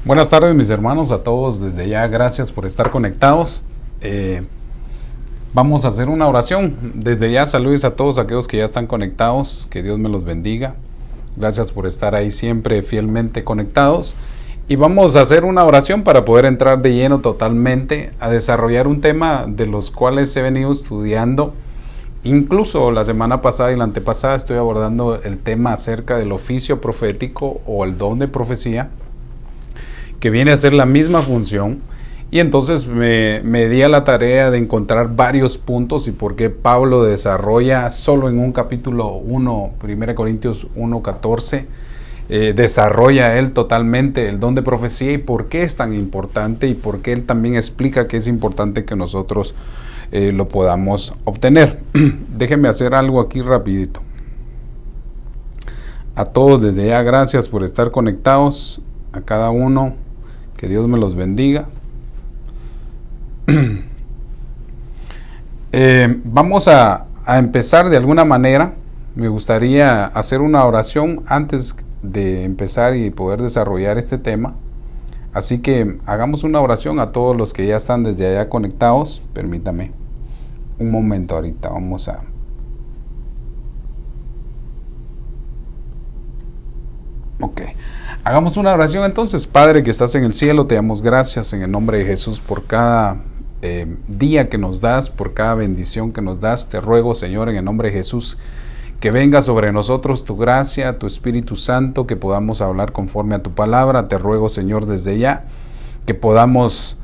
Buenas tardes, mis hermanos, a todos desde ya, gracias por estar conectados. Vamos a hacer una oración. Desde ya, saludos a todos aquellos que ya están conectados, que Dios me los bendiga. Gracias por estar ahí siempre fielmente conectados. Y vamos a hacer una oración para poder entrar de lleno totalmente a desarrollar un tema de los cuales he venido estudiando. Incluso la semana pasada y la antepasada estoy abordando el tema acerca del oficio profético o el don de profecía, que viene a ser la misma función, y entonces me di a la tarea de encontrar varios puntos y por qué Pablo desarrolla solo en un capítulo 1, 1 Corintios 1:14, desarrolla él totalmente el don de profecía y por qué es tan importante y por qué él también explica que es importante que nosotros lo podamos obtener. Déjenme hacer algo aquí rapidito. A todos desde ya, gracias por estar conectados, a cada uno. Que Dios me los bendiga. Vamos a empezar de alguna manera. Me gustaría hacer una oración antes de empezar y poder desarrollar este tema. Así que hagamos una oración a todos los que ya están desde allá conectados. Permítame un momento ahorita. Vamos a... Ok. Hagamos una oración entonces. Padre que estás en el cielo, te damos gracias en el nombre de Jesús por cada día que nos das, por cada bendición que nos das. Te ruego, Señor, en el nombre de Jesús, que venga sobre nosotros tu gracia, tu Espíritu Santo, que podamos hablar conforme a tu palabra. Te ruego, Señor, desde ya, que podamos,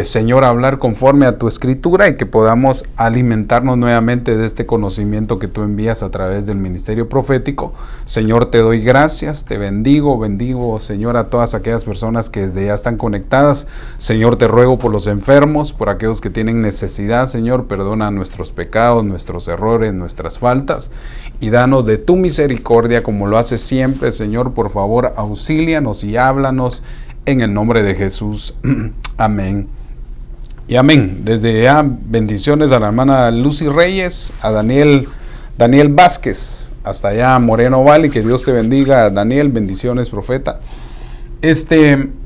Señor, hablar conforme a tu escritura y que podamos alimentarnos nuevamente de este conocimiento que tú envías a través del ministerio profético. Señor, te doy gracias, te bendigo, Señor, a todas aquellas personas que desde ya están conectadas. Señor, te ruego por los enfermos, por aquellos que tienen necesidad. Señor, perdona nuestros pecados, nuestros errores, nuestras faltas y danos de tu misericordia como lo haces siempre. Señor, por favor, auxílianos y háblanos en el nombre de Jesús. Amén y amén. Desde ya, bendiciones a la hermana Lucy Reyes, a Daniel Vázquez, hasta allá Moreno Valley. Que Dios te bendiga, Daniel. Bendiciones, profeta.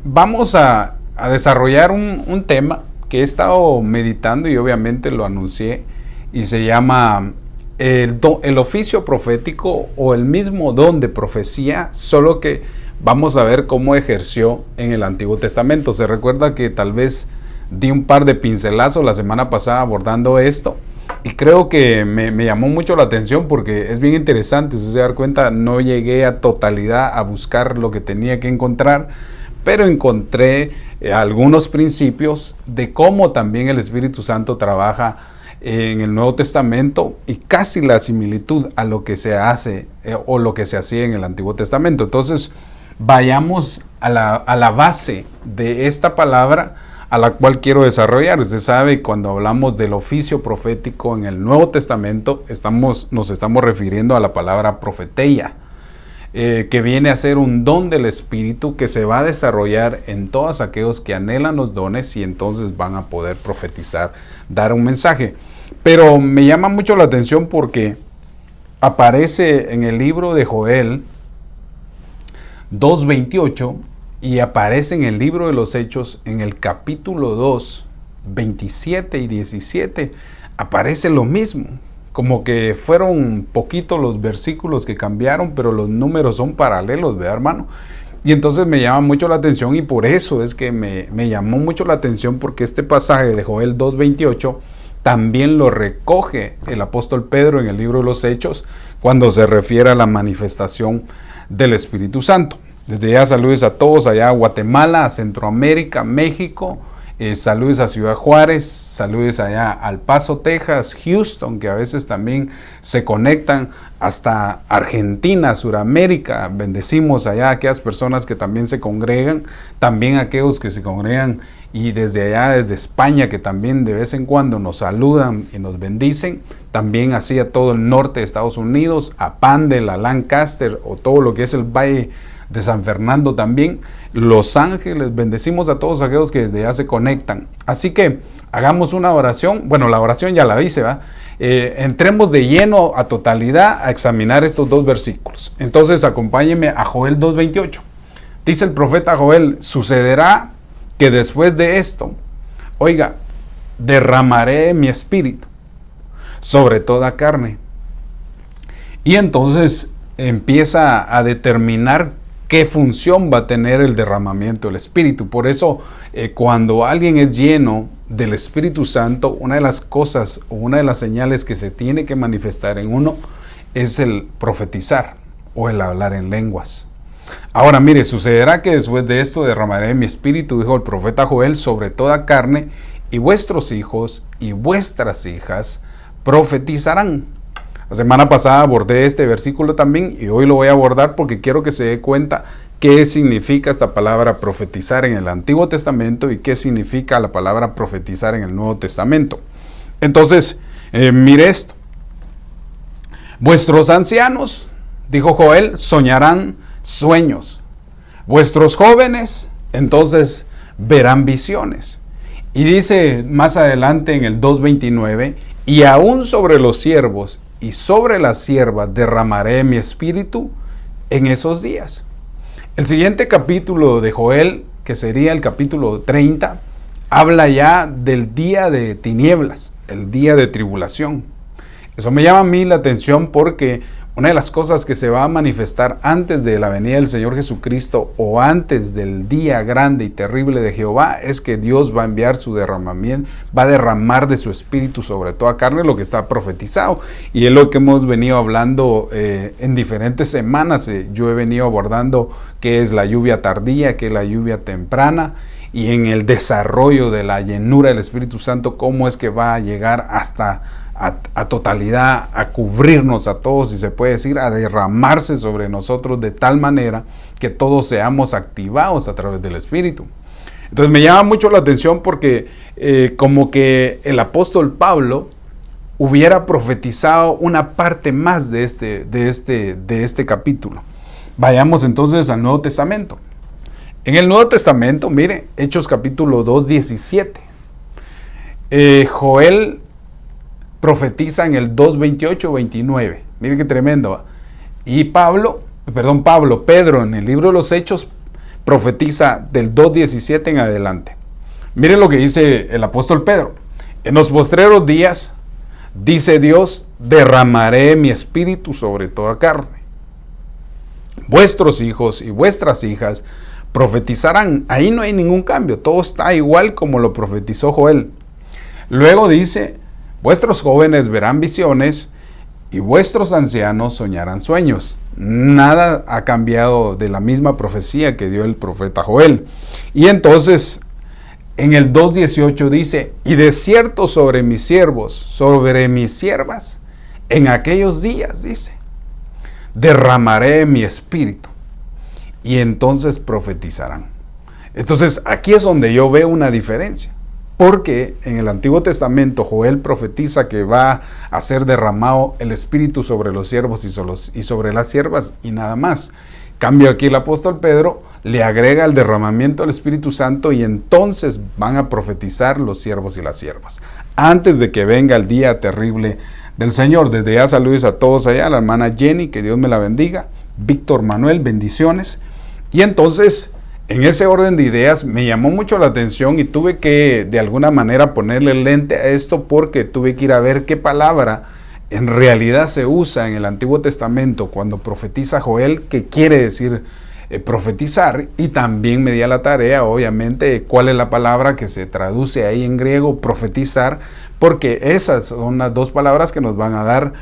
Vamos a desarrollar un tema que he estado meditando y obviamente lo anuncié, y se llama el oficio profético o el mismo don de profecía, solo que vamos a ver cómo ejerció en el Antiguo Testamento. Se recuerda que tal vez di un par de pincelazos la semana pasada abordando esto, y creo que me llamó mucho la atención porque es bien interesante. Si se da cuenta, no llegué a totalidad a buscar lo que tenía que encontrar, pero encontré algunos principios de cómo también el Espíritu Santo trabaja en el Nuevo Testamento y casi la similitud a lo que se hace o lo que se hacía en el Antiguo Testamento. Entonces, vayamos a la base de esta palabra a la cual quiero desarrollar. Usted sabe, cuando hablamos del oficio profético en el Nuevo Testamento, nos estamos refiriendo a la palabra profeteia, que viene a ser un don del Espíritu que se va a desarrollar en todos aquellos que anhelan los dones, y entonces van a poder profetizar, dar un mensaje. Pero me llama mucho la atención porque aparece en el libro de Joel 2:28 y aparece en el libro de los Hechos en el capítulo 2, 27 y 17, aparece lo mismo. Como que fueron poquitos los versículos que cambiaron, pero los números son paralelos, ¿verdad, hermano? Y entonces me llama mucho la atención, y por eso es que me llamó mucho la atención, porque este pasaje de Joel 2:28 también lo recoge el apóstol Pedro en el libro de los Hechos, cuando se refiere a la manifestación del Espíritu Santo. Desde ya, saludos a todos allá a Guatemala, a Centroamérica, México, saludos a Ciudad Juárez, saludos allá a El Paso, Texas, Houston, que a veces también se conectan, hasta Argentina, Suramérica. Bendecimos allá a aquellas personas que también se congregan, también aquellos que se congregan, y desde allá, desde España, que también de vez en cuando nos saludan y nos bendicen. también hacia todo el norte de Estados Unidos, a Pandel, a Lancaster, o todo lo que es el Valle de San Fernando también, Los Ángeles. Bendecimos a todos aquellos que desde ya se conectan. Así que hagamos una oración. Bueno, la oración ya la hice, ¿va? Entremos de lleno a totalidad a examinar estos dos versículos. Entonces acompáñenme a Joel 2:28. Dice el profeta Joel: sucederá que después de esto, oiga, derramaré mi espíritu sobre toda carne. Y entonces empieza a determinar qué función va a tener el derramamiento del Espíritu. Por eso, cuando alguien es lleno del Espíritu Santo, una de las cosas o una de las señales que se tiene que manifestar en uno es el profetizar o el hablar en lenguas. Ahora, mire, sucederá que después de esto derramaré mi espíritu, dijo el profeta Joel, sobre toda carne, y vuestros hijos y vuestras hijas profetizarán. La semana pasada abordé este versículo también y hoy lo voy a abordar porque quiero que se dé cuenta qué significa esta palabra profetizar en el Antiguo Testamento y qué significa la palabra profetizar en el Nuevo Testamento. Entonces, mire esto. Vuestros ancianos, dijo Joel, soñarán sueños. Vuestros jóvenes, entonces, verán visiones. Y dice más adelante en el 2:29, y aún sobre los siervos y sobre las siervas derramaré mi espíritu en esos días. El siguiente capítulo de Joel, que sería el capítulo 30, habla ya del día de tinieblas, el día de tribulación. Eso me llama a mí la atención porque una de las cosas que se va a manifestar antes de la venida del Señor Jesucristo o antes del día grande y terrible de Jehová es que Dios va a enviar su derramamiento, va a derramar de su espíritu sobre toda carne, lo que está profetizado. Y es lo que hemos venido hablando en diferentes semanas. Yo he venido abordando qué es la lluvia tardía, qué es la lluvia temprana, y en el desarrollo de la llenura del Espíritu Santo, cómo es que va a llegar hasta a totalidad, a cubrirnos a todos, si se puede decir, a derramarse sobre nosotros de tal manera que todos seamos activados a través del Espíritu. Entonces me llama mucho la atención porque como que el apóstol Pablo hubiera profetizado una parte más de este capítulo. Vayamos entonces al Nuevo Testamento. En el Nuevo Testamento, mire, Hechos capítulo 2:17. Joel profetiza en el 2:28-29. Miren qué tremendo. Y Pedro en el libro de los Hechos profetiza del 2:17 en adelante. Miren lo que dice el apóstol Pedro. En los postreros días, dice Dios, derramaré mi espíritu sobre toda carne. Vuestros hijos y vuestras hijas profetizarán. Ahí no hay ningún cambio. Todo está igual como lo profetizó Joel. Luego dice: vuestros jóvenes verán visiones y vuestros ancianos soñarán sueños. Nada ha cambiado de la misma profecía que dio el profeta Joel. Y entonces, en el 2:18 dice: y de cierto sobre mis siervos, sobre mis siervas, en aquellos días, dice, derramaré mi espíritu, y entonces profetizarán. Entonces, aquí es donde yo veo una diferencia. Porque en el Antiguo Testamento Joel profetiza que va a ser derramado el Espíritu sobre los siervos y sobre las siervas y nada más. Cambio aquí el apóstol Pedro, le agrega el derramamiento del Espíritu Santo y entonces van a profetizar los siervos y las siervas. Antes de que venga el día terrible del Señor. Desde ya saludos a todos allá, a la hermana Jenny, que Dios me la bendiga. Víctor Manuel, bendiciones. Y entonces, en ese orden de ideas me llamó mucho la atención y tuve que de alguna manera ponerle lente a esto porque tuve que ir a ver qué palabra en realidad se usa en el Antiguo Testamento cuando profetiza Joel, que quiere decir profetizar, y también me di a la tarea, obviamente, cuál es la palabra que se traduce ahí en griego, profetizar, porque esas son las dos palabras que nos van a dar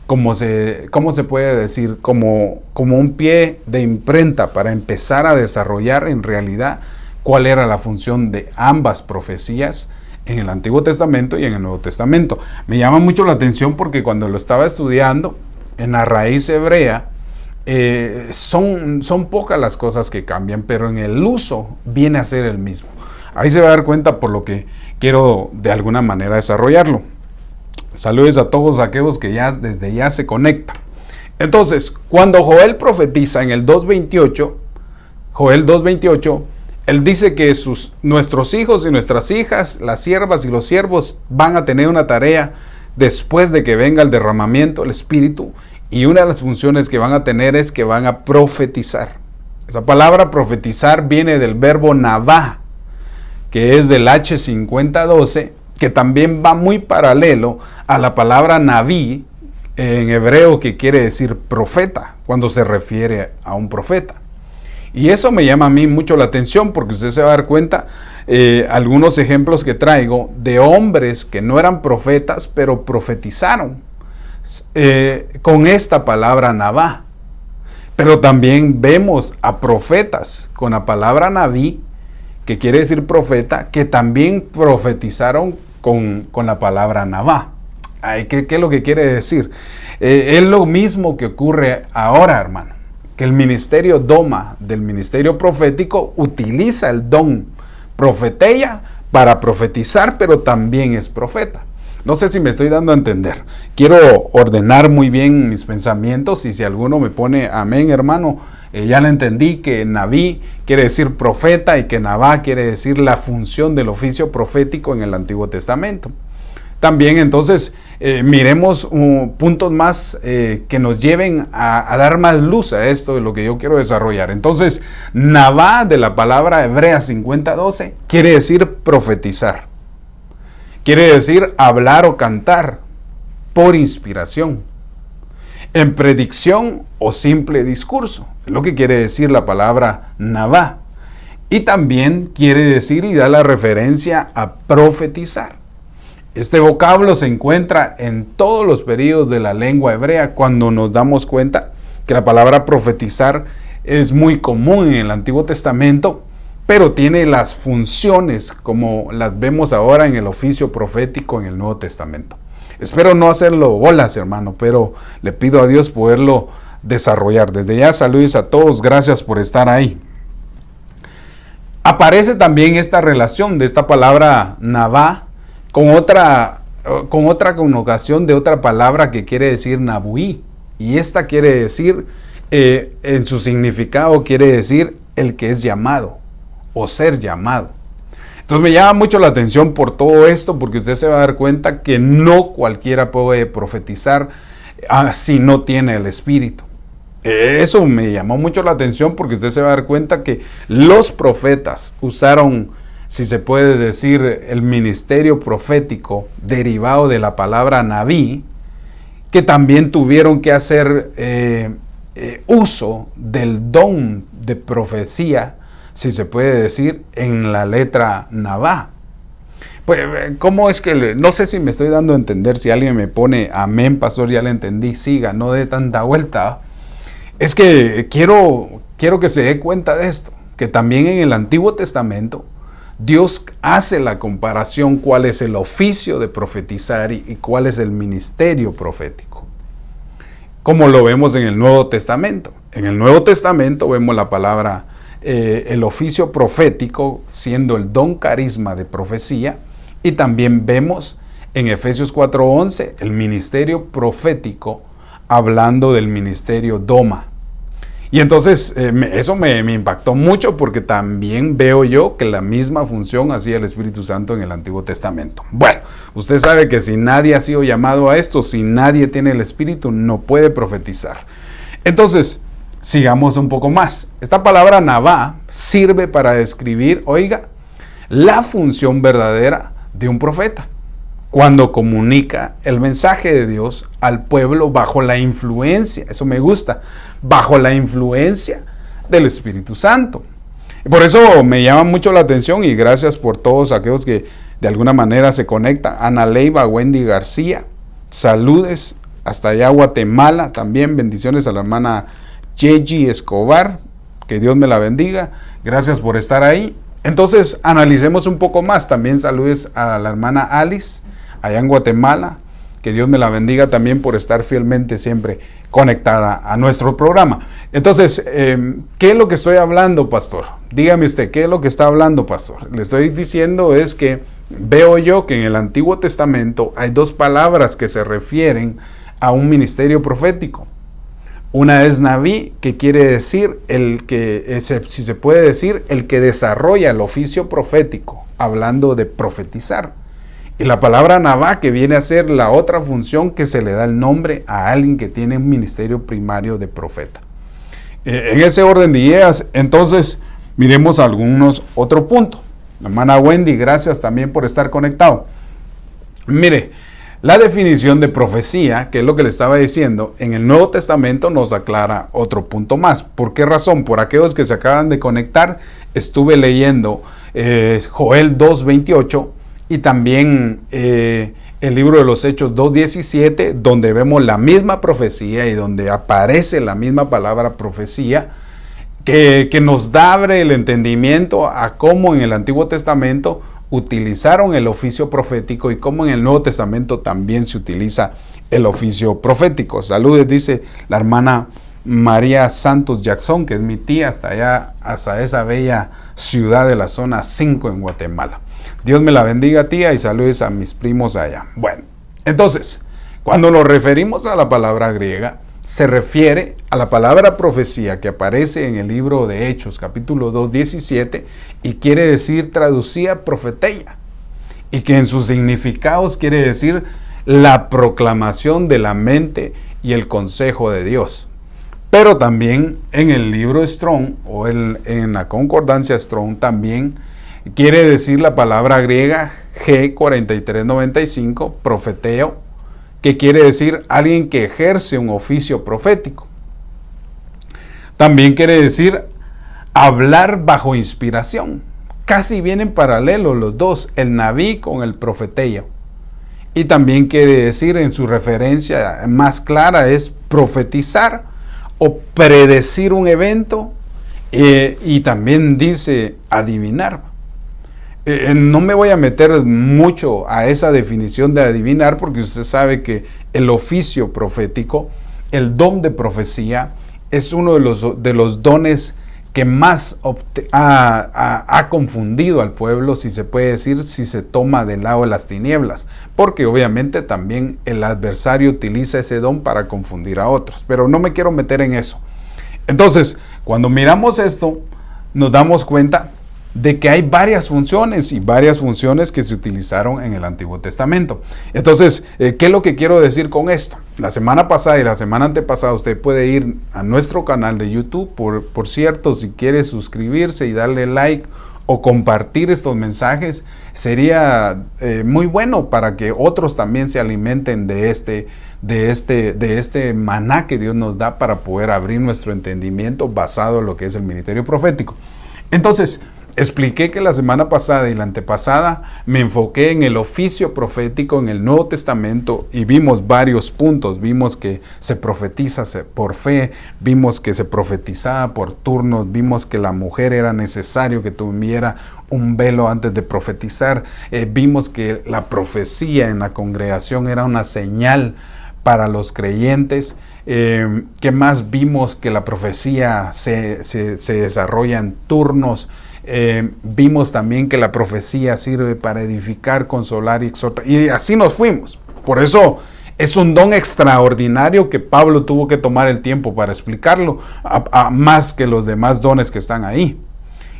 ¿cómo se puede decir? Como un pie de imprenta para empezar a desarrollar en realidad cuál era la función de ambas profecías en el Antiguo Testamento y en el Nuevo Testamento. Me llama mucho la atención porque cuando lo estaba estudiando en la raíz hebrea, son pocas las cosas que cambian, pero en el uso viene a ser el mismo. Ahí se va a dar cuenta por lo que quiero de alguna manera desarrollarlo. Saludos a todos aquellos que ya desde ya se conectan. Entonces, cuando Joel profetiza en el 2:28, Joel 2:28, él dice que nuestros hijos y nuestras hijas, las siervas y los siervos van a tener una tarea después de que venga el derramamiento del Espíritu, y una de las funciones que van a tener es que van a profetizar. Esa palabra profetizar viene del verbo navá, que es del H5012, que también va muy paralelo a la palabra naví en hebreo, que quiere decir profeta, cuando se refiere a un profeta. Y eso me llama a mí mucho la atención, porque usted se va a dar cuenta, algunos ejemplos que traigo de hombres que no eran profetas, pero profetizaron con esta palabra navá. Pero también vemos a profetas con la palabra naví, que quiere decir profeta, que también profetizaron con la palabra navá. ¿Qué es lo que quiere decir? Es lo mismo que ocurre ahora, hermano, que el ministerio Doma del ministerio profético utiliza el don profeteia para profetizar, pero también es profeta. No sé si me estoy dando a entender. Quiero ordenar muy bien mis pensamientos, y si alguno me pone amén, hermano, ya le entendí que naví quiere decir profeta y que navá quiere decir la función del oficio profético en el Antiguo Testamento. También entonces miremos puntos más que nos lleven a dar más luz a esto de lo que yo quiero desarrollar. Entonces, navá de la palabra hebrea 50:12 quiere decir profetizar. Quiere decir hablar o cantar por inspiración, en predicción o simple discurso. Es lo que quiere decir la palabra navá. Y también quiere decir y da la referencia a profetizar. Este vocablo se encuentra en todos los periodos de la lengua hebrea, cuando nos damos cuenta que la palabra profetizar es muy común en el Antiguo Testamento, pero tiene las funciones como las vemos ahora en el oficio profético en el Nuevo Testamento. Espero no hacerlo bolas, hermano, pero le pido a Dios poderlo desarrollar. Desde ya, saludos a todos, gracias por estar ahí. Aparece también esta relación de esta palabra navá con otra connotación de otra palabra que quiere decir nabuí, y esta quiere decir, en su significado quiere decir el que es llamado o ser llamado. Entonces me llama mucho la atención por todo esto, porque usted se va a dar cuenta que no cualquiera puede profetizar si no tiene el Espíritu. Eso me llamó mucho la atención, porque usted se va a dar cuenta que los profetas usaron, si se puede decir, el ministerio profético derivado de la palabra naví, que también tuvieron que hacer uso del don de profecía, si se puede decir, en la letra navá. Pues, ¿cómo es que no sé si me estoy dando a entender? Si alguien me pone amén, pastor, ya le entendí, siga, no dé tanta vuelta. Es que quiero que se dé cuenta de esto, que también en el Antiguo Testamento Dios hace la comparación cuál es el oficio de profetizar y cuál es el ministerio profético, como lo vemos en el Nuevo Testamento. En el Nuevo Testamento vemos la palabra, el oficio profético siendo el don carisma de profecía, y también vemos en Efesios 4:11 el ministerio profético hablando del ministerio Doma. Y entonces eso me impactó mucho, porque también veo yo que la misma función hacía el Espíritu Santo en el Antiguo Testamento. Bueno, usted sabe que si nadie ha sido llamado a esto, si nadie tiene el Espíritu, no puede profetizar. Entonces, sigamos un poco más. Esta palabra navá sirve para describir, oiga, la función verdadera de un profeta, cuando comunica el mensaje de Dios al pueblo bajo la influencia, eso me gusta, bajo la influencia del Espíritu Santo. Y por eso me llama mucho la atención, y gracias por todos aquellos que de alguna manera se conectan. Ana Leiva, Wendy García, saludes hasta allá Guatemala, también bendiciones a la hermana Yeji Escobar, que Dios me la bendiga, gracias por estar ahí. Entonces analicemos un poco más. También saludes a la hermana Alice allá en Guatemala, que Dios me la bendiga también por estar fielmente siempre conectada a nuestro programa. Entonces, ¿qué es lo que estoy hablando, pastor? Dígame usted, ¿qué es lo que está hablando, pastor? Le estoy diciendo es que veo yo que en el Antiguo Testamento hay dos palabras que se refieren a un ministerio profético. Una es Naví, que quiere decir el que, si se puede decir, el que desarrolla el oficio profético, hablando de profetizar. Y la palabra Nabá, que viene a ser la otra función que se le da el nombre a alguien que tiene un ministerio primario de profeta. En ese orden de ideas, entonces, miremos otro punto. Hermana Wendy, gracias también por estar conectado. Mire, la definición de profecía, que es lo que le estaba diciendo, en el Nuevo Testamento nos aclara otro punto más. ¿Por qué razón? Por aquellos que se acaban de conectar, estuve leyendo Joel 2:28 y también el libro de los Hechos 2:17, donde vemos la misma profecía y donde aparece la misma palabra profecía, que nos abre el entendimiento a cómo en el Antiguo Testamento utilizaron el oficio profético y cómo en el Nuevo Testamento también se utiliza el oficio profético. Saludos, dice la hermana María Santos Jackson, que es mi tía, hasta allá, hasta esa bella ciudad de la zona 5 en Guatemala. Dios me la bendiga, tía, y saludos a mis primos allá. Bueno, entonces, cuando nos referimos a la palabra griega, se refiere a la palabra profecía que aparece en el libro de Hechos, capítulo 2:17, y quiere decir traducida profeteia, y que en sus significados quiere decir la proclamación de la mente y el consejo de Dios. Pero también en el libro Strong, o en la concordancia Strong, también quiere decir la palabra griega G4395, profeteo, que quiere decir alguien que ejerce un oficio profético. También quiere decir hablar bajo inspiración. Casi vienen paralelos los dos, el Naví con el profeteo. Y también quiere decir, en su referencia más clara, es profetizar o predecir un evento, y también dice adivinar. No me voy a meter mucho a esa definición de adivinar, porque usted sabe que el oficio profético, el don de profecía, es uno de los dones que más ha confundido al pueblo, si se puede decir, si se toma del lado de las tinieblas, porque obviamente también el adversario utiliza ese don para confundir a otros, pero no me quiero meter en eso. Entonces, cuando miramos esto, nos damos cuenta de que hay varias funciones que se utilizaron en el Antiguo Testamento. Entonces, ¿qué es lo que quiero decir con esto? La semana pasada y la semana antepasada usted puede ir a nuestro canal de YouTube, por cierto, si quiere suscribirse y darle like o compartir estos mensajes, sería muy bueno para que otros también se alimenten de este maná que Dios nos da para poder abrir nuestro entendimiento basado en lo que es el ministerio profético. Entonces, expliqué que la semana pasada y la antepasada me enfoqué en el oficio profético en el Nuevo Testamento y vimos varios puntos. Vimos que se profetiza por fe, vimos que se profetizaba por turnos, vimos que la mujer era necesario que tuviera un velo antes de profetizar, vimos que la profecía en la congregación era una señal para los creyentes. ¿Qué más? Vimos que la profecía se desarrolla en turnos. Vimos también que la profecía sirve para edificar, consolar y exhortar. Y así nos fuimos. Por eso es un don extraordinario que Pablo tuvo que tomar el tiempo para explicarlo, más que los demás dones que están ahí.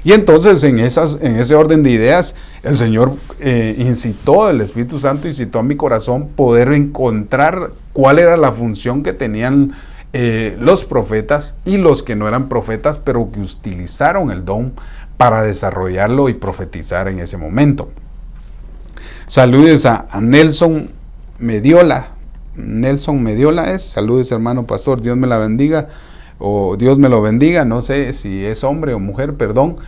Y entonces en ese orden de ideas, el Señor el Espíritu Santo incitó a mi corazón poder encontrar cuál era la función que tenían los profetas y los que no eran profetas, pero que utilizaron el don para desarrollarlo y profetizar en ese momento. Saludes a Nelson Mediola. Nelson Mediola es. Saludes, hermano pastor. Dios me la bendiga. O Dios me lo bendiga. No sé si es hombre o mujer, perdón.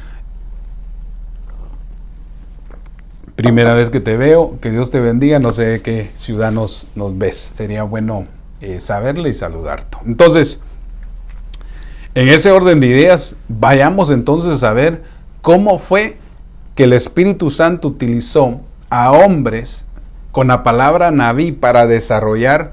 Primera vez que te veo. Que Dios te bendiga. No sé de qué ciudad nos ves. Sería bueno saberle y saludarte. Entonces, en ese orden de ideas, vayamos entonces a ver cómo fue que el Espíritu Santo utilizó a hombres con la palabra Naví para desarrollar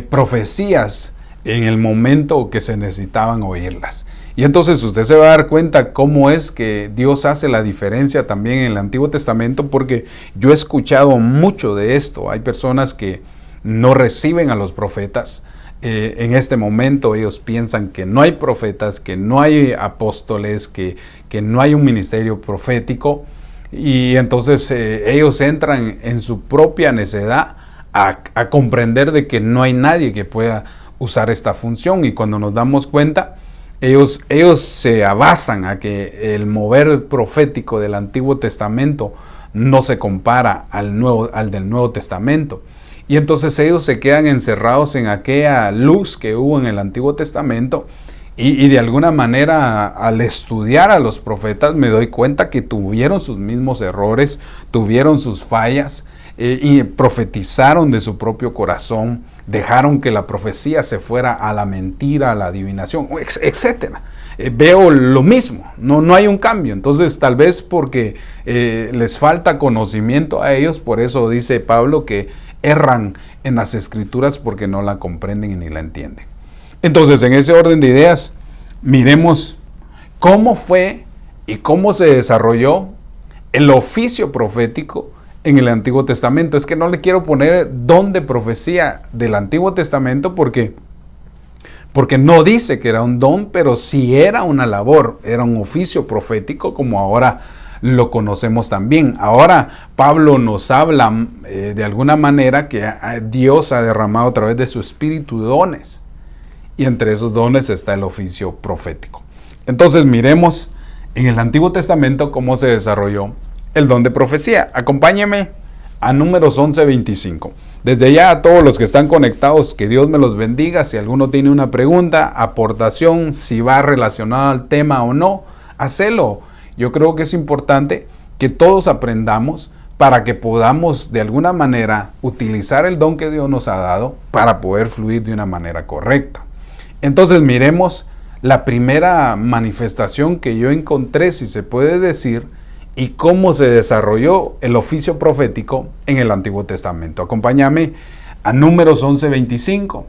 profecías en el momento que se necesitaban oírlas. Y entonces usted se va a dar cuenta cómo es que Dios hace la diferencia también en el Antiguo Testamento, porque yo he escuchado mucho de esto. Hay personas que no reciben a los profetas. En este momento ellos piensan que no hay profetas, que no hay apóstoles, que no hay un ministerio profético, y entonces ellos entran en su propia necedad a comprender de que no hay nadie que pueda usar esta función. Y cuando nos damos cuenta, ellos se abasan a que el mover profético del Antiguo Testamento no se compara al del Nuevo Testamento. Y entonces ellos se quedan encerrados en aquella luz que hubo en el Antiguo Testamento, y de alguna manera al estudiar a los profetas me doy cuenta que tuvieron sus mismos errores, tuvieron sus fallas, y profetizaron de su propio corazón, dejaron que la profecía se fuera a la mentira, a la adivinación, etc. Veo lo mismo, no hay un cambio. Entonces tal vez porque les falta conocimiento a ellos, por eso dice Pablo que erran en las escrituras porque no la comprenden ni la entienden. Entonces, en ese orden de ideas, miremos cómo fue y cómo se desarrolló el oficio profético en el Antiguo Testamento. Es que no le quiero poner don de profecía del Antiguo Testamento porque no dice que era un don, pero sí era una labor, era un oficio profético como ahora lo conocemos también. Ahora Pablo nos habla de alguna manera que Dios ha derramado a través de su espíritu dones, y entre esos dones está el oficio profético. Entonces miremos en el Antiguo Testamento cómo se desarrolló el don de profecía. Acompáñeme a Números 11:25. Desde ya, a todos los que están conectados, que Dios me los bendiga. Si alguno tiene una pregunta, aportación, si va relacionado al tema o no, hacelo. Yo creo que es importante que todos aprendamos para que podamos de alguna manera utilizar el don que Dios nos ha dado para poder fluir de una manera correcta. Entonces miremos la primera manifestación que yo encontré, si se puede decir, y cómo se desarrolló el oficio profético en el Antiguo Testamento. Acompáñame a Números 11:25.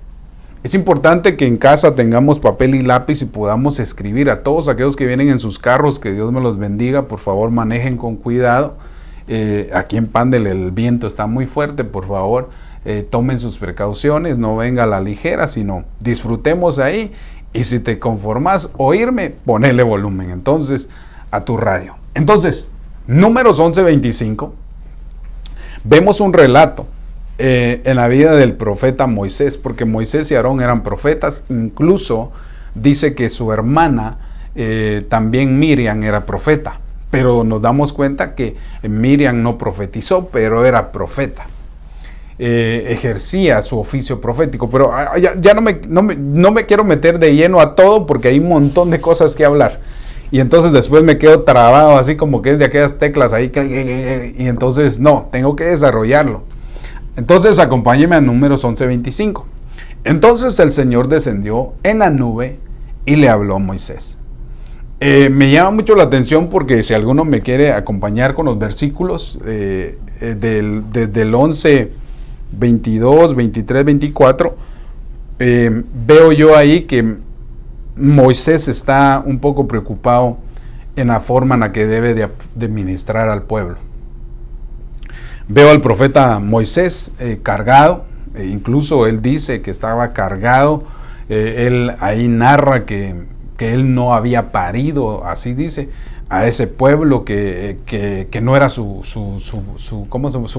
Es importante que en casa tengamos papel y lápiz y podamos escribir. A todos aquellos que vienen en sus carros, que Dios me los bendiga, por favor manejen con cuidado. Aquí en Pandel el viento está muy fuerte, por favor tomen sus precauciones, no venga a la ligera, sino disfrutemos ahí. Y si te conformas oírme, ponele volumen entonces a tu radio. Entonces, Números 11:25, vemos un relato en la vida del profeta Moisés, porque Moisés y Aarón eran profetas. Incluso dice que su hermana, también Miriam, era profeta, pero nos damos cuenta que Miriam no profetizó, pero era profeta. Ejercía su oficio profético, pero ya no me quiero meter de lleno a todo porque hay un montón de cosas que hablar. Y entonces después me quedo trabado así como que es de aquellas teclas ahí, y entonces no, tengo que desarrollarlo. Entonces acompáñeme a Números 11:25. Entonces el Señor descendió en la nube y le habló a Moisés. Me llama mucho la atención porque si alguno me quiere acompañar con los versículos del 11, 22, 23, 24, veo yo ahí que Moisés está un poco preocupado en la forma en la que debe de ministrar al pueblo. Veo al profeta Moisés cargado, incluso él dice que estaba cargado, él ahí narra que él no había parido, así dice, a ese pueblo, que no era su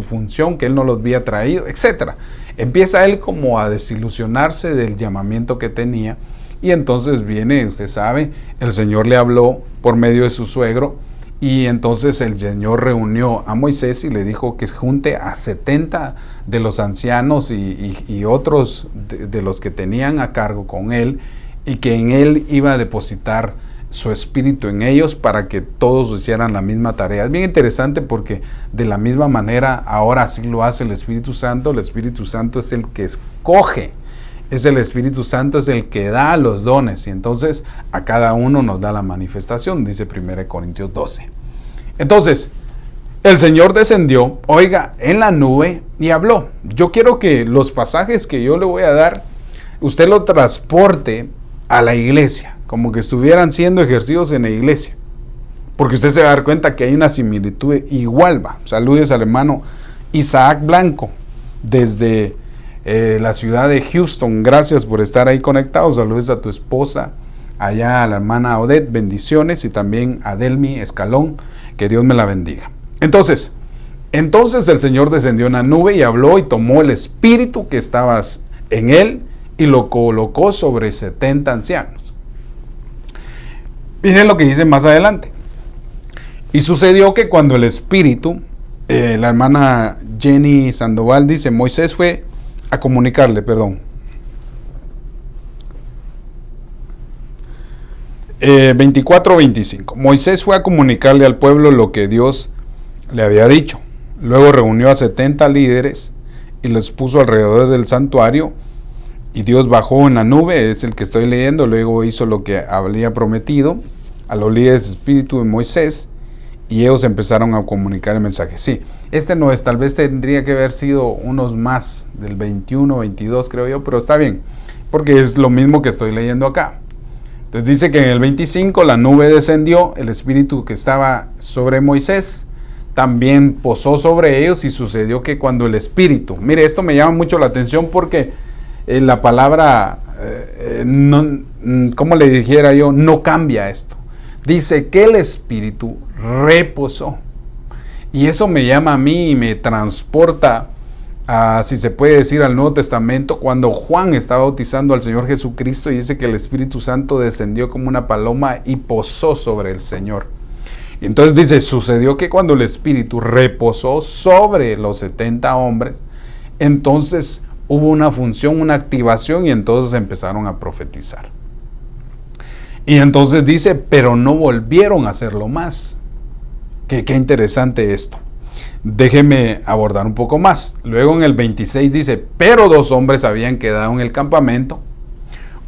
función, que él no los había traído, etc. Empieza él como a desilusionarse del llamamiento que tenía. Y entonces viene, usted sabe, el Señor le habló por medio de su suegro, y entonces el Señor reunió a Moisés y le dijo que junte a 70 de los ancianos y otros de los que tenían a cargo con él, y que en él iba a depositar su espíritu en ellos para que todos hicieran la misma tarea. Es bien interesante porque de la misma manera ahora sí lo hace el Espíritu Santo. El Espíritu Santo es el que escoge. Es el Espíritu Santo, es el que da los dones, y entonces a cada uno nos da la manifestación, dice 1 Corintios 12. Entonces, el Señor descendió, oiga, en la nube y habló. Yo quiero que los pasajes que yo le voy a dar usted lo transporte a la iglesia, como que estuvieran siendo ejercidos en la iglesia. Porque usted se va a dar cuenta que hay una similitud igual, va. Saludes al hermano Isaac Blanco, desde la ciudad de Houston. Gracias por estar ahí conectados. Saludos a tu esposa, allá a la hermana Odette, bendiciones, y también a Delmi Escalón, que Dios me la bendiga. Entonces el Señor descendió en la nube y habló y tomó el espíritu que estaba en él y lo colocó sobre 70 ancianos. Miren lo que dice más adelante. Y sucedió que cuando el espíritu, la hermana Jenny Sandoval dice, Moisés fue a comunicarle, 24-25. Moisés fue a comunicarle al pueblo lo que Dios le había dicho. Luego reunió a 70 líderes y los puso alrededor del santuario. Y Dios bajó en la nube, es el que estoy leyendo. Luego hizo lo que había prometido a los líderes del espíritu de Moisés. Y ellos empezaron a comunicar el mensaje. Sí, este no es, tal vez tendría que haber sido unos más, del 21, 22 creo yo, pero está bien, porque es lo mismo que estoy leyendo acá. Entonces dice que en el 25 la nube descendió, el espíritu que estaba sobre Moisés también posó sobre ellos, y sucedió que cuando el espíritu, mire, esto me llama mucho la atención porque la palabra, como le dijera yo, no cambia esto. Dice que el espíritu reposó. Y eso me llama a mí y me transporta a, si se puede decir, al Nuevo Testamento, cuando Juan estaba bautizando al Señor Jesucristo, y dice que el Espíritu Santo descendió como una paloma y posó sobre el Señor. Y entonces dice, sucedió que cuando el Espíritu reposó sobre los 70 hombres, entonces hubo una función, una activación, y entonces empezaron a profetizar. Y entonces dice, pero no volvieron a hacerlo más. Qué interesante esto. Déjeme abordar un poco más. Luego en el 26 dice, pero 2 hombres habían quedado en el campamento.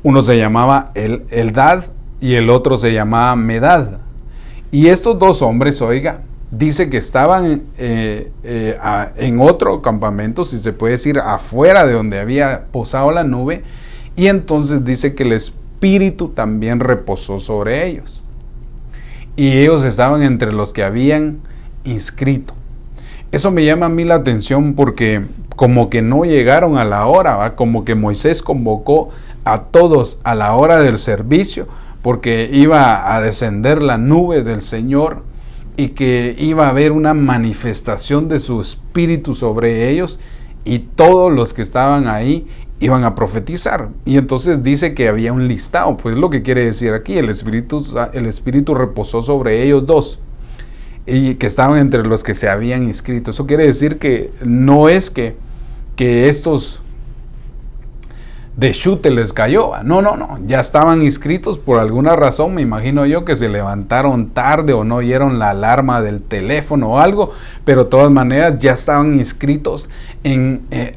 Uno se llamaba Eldad y el otro se llamaba Medad. Y estos 2 hombres, oiga, dice que estaban en otro campamento, si se puede decir, afuera de donde había posado la nube. Y entonces dice que el Espíritu también reposó sobre ellos. Y ellos estaban entre los que habían inscrito. Eso me llama a mí la atención porque como que no llegaron a la hora, ¿va? Como que Moisés convocó a todos a la hora del servicio, porque iba a descender la nube del Señor y que iba a haber una manifestación de su espíritu sobre ellos, y todos los que estaban ahí iban a profetizar. Y entonces dice que había un listado, pues lo que quiere decir aquí, el espíritu reposó sobre ellos 2, y que estaban entre los que se habían inscrito. Eso quiere decir que no es que estos de chute les cayó, no, ya estaban inscritos por alguna razón. Me imagino yo que se levantaron tarde o no oyeron la alarma del teléfono o algo, pero de todas maneras ya estaban inscritos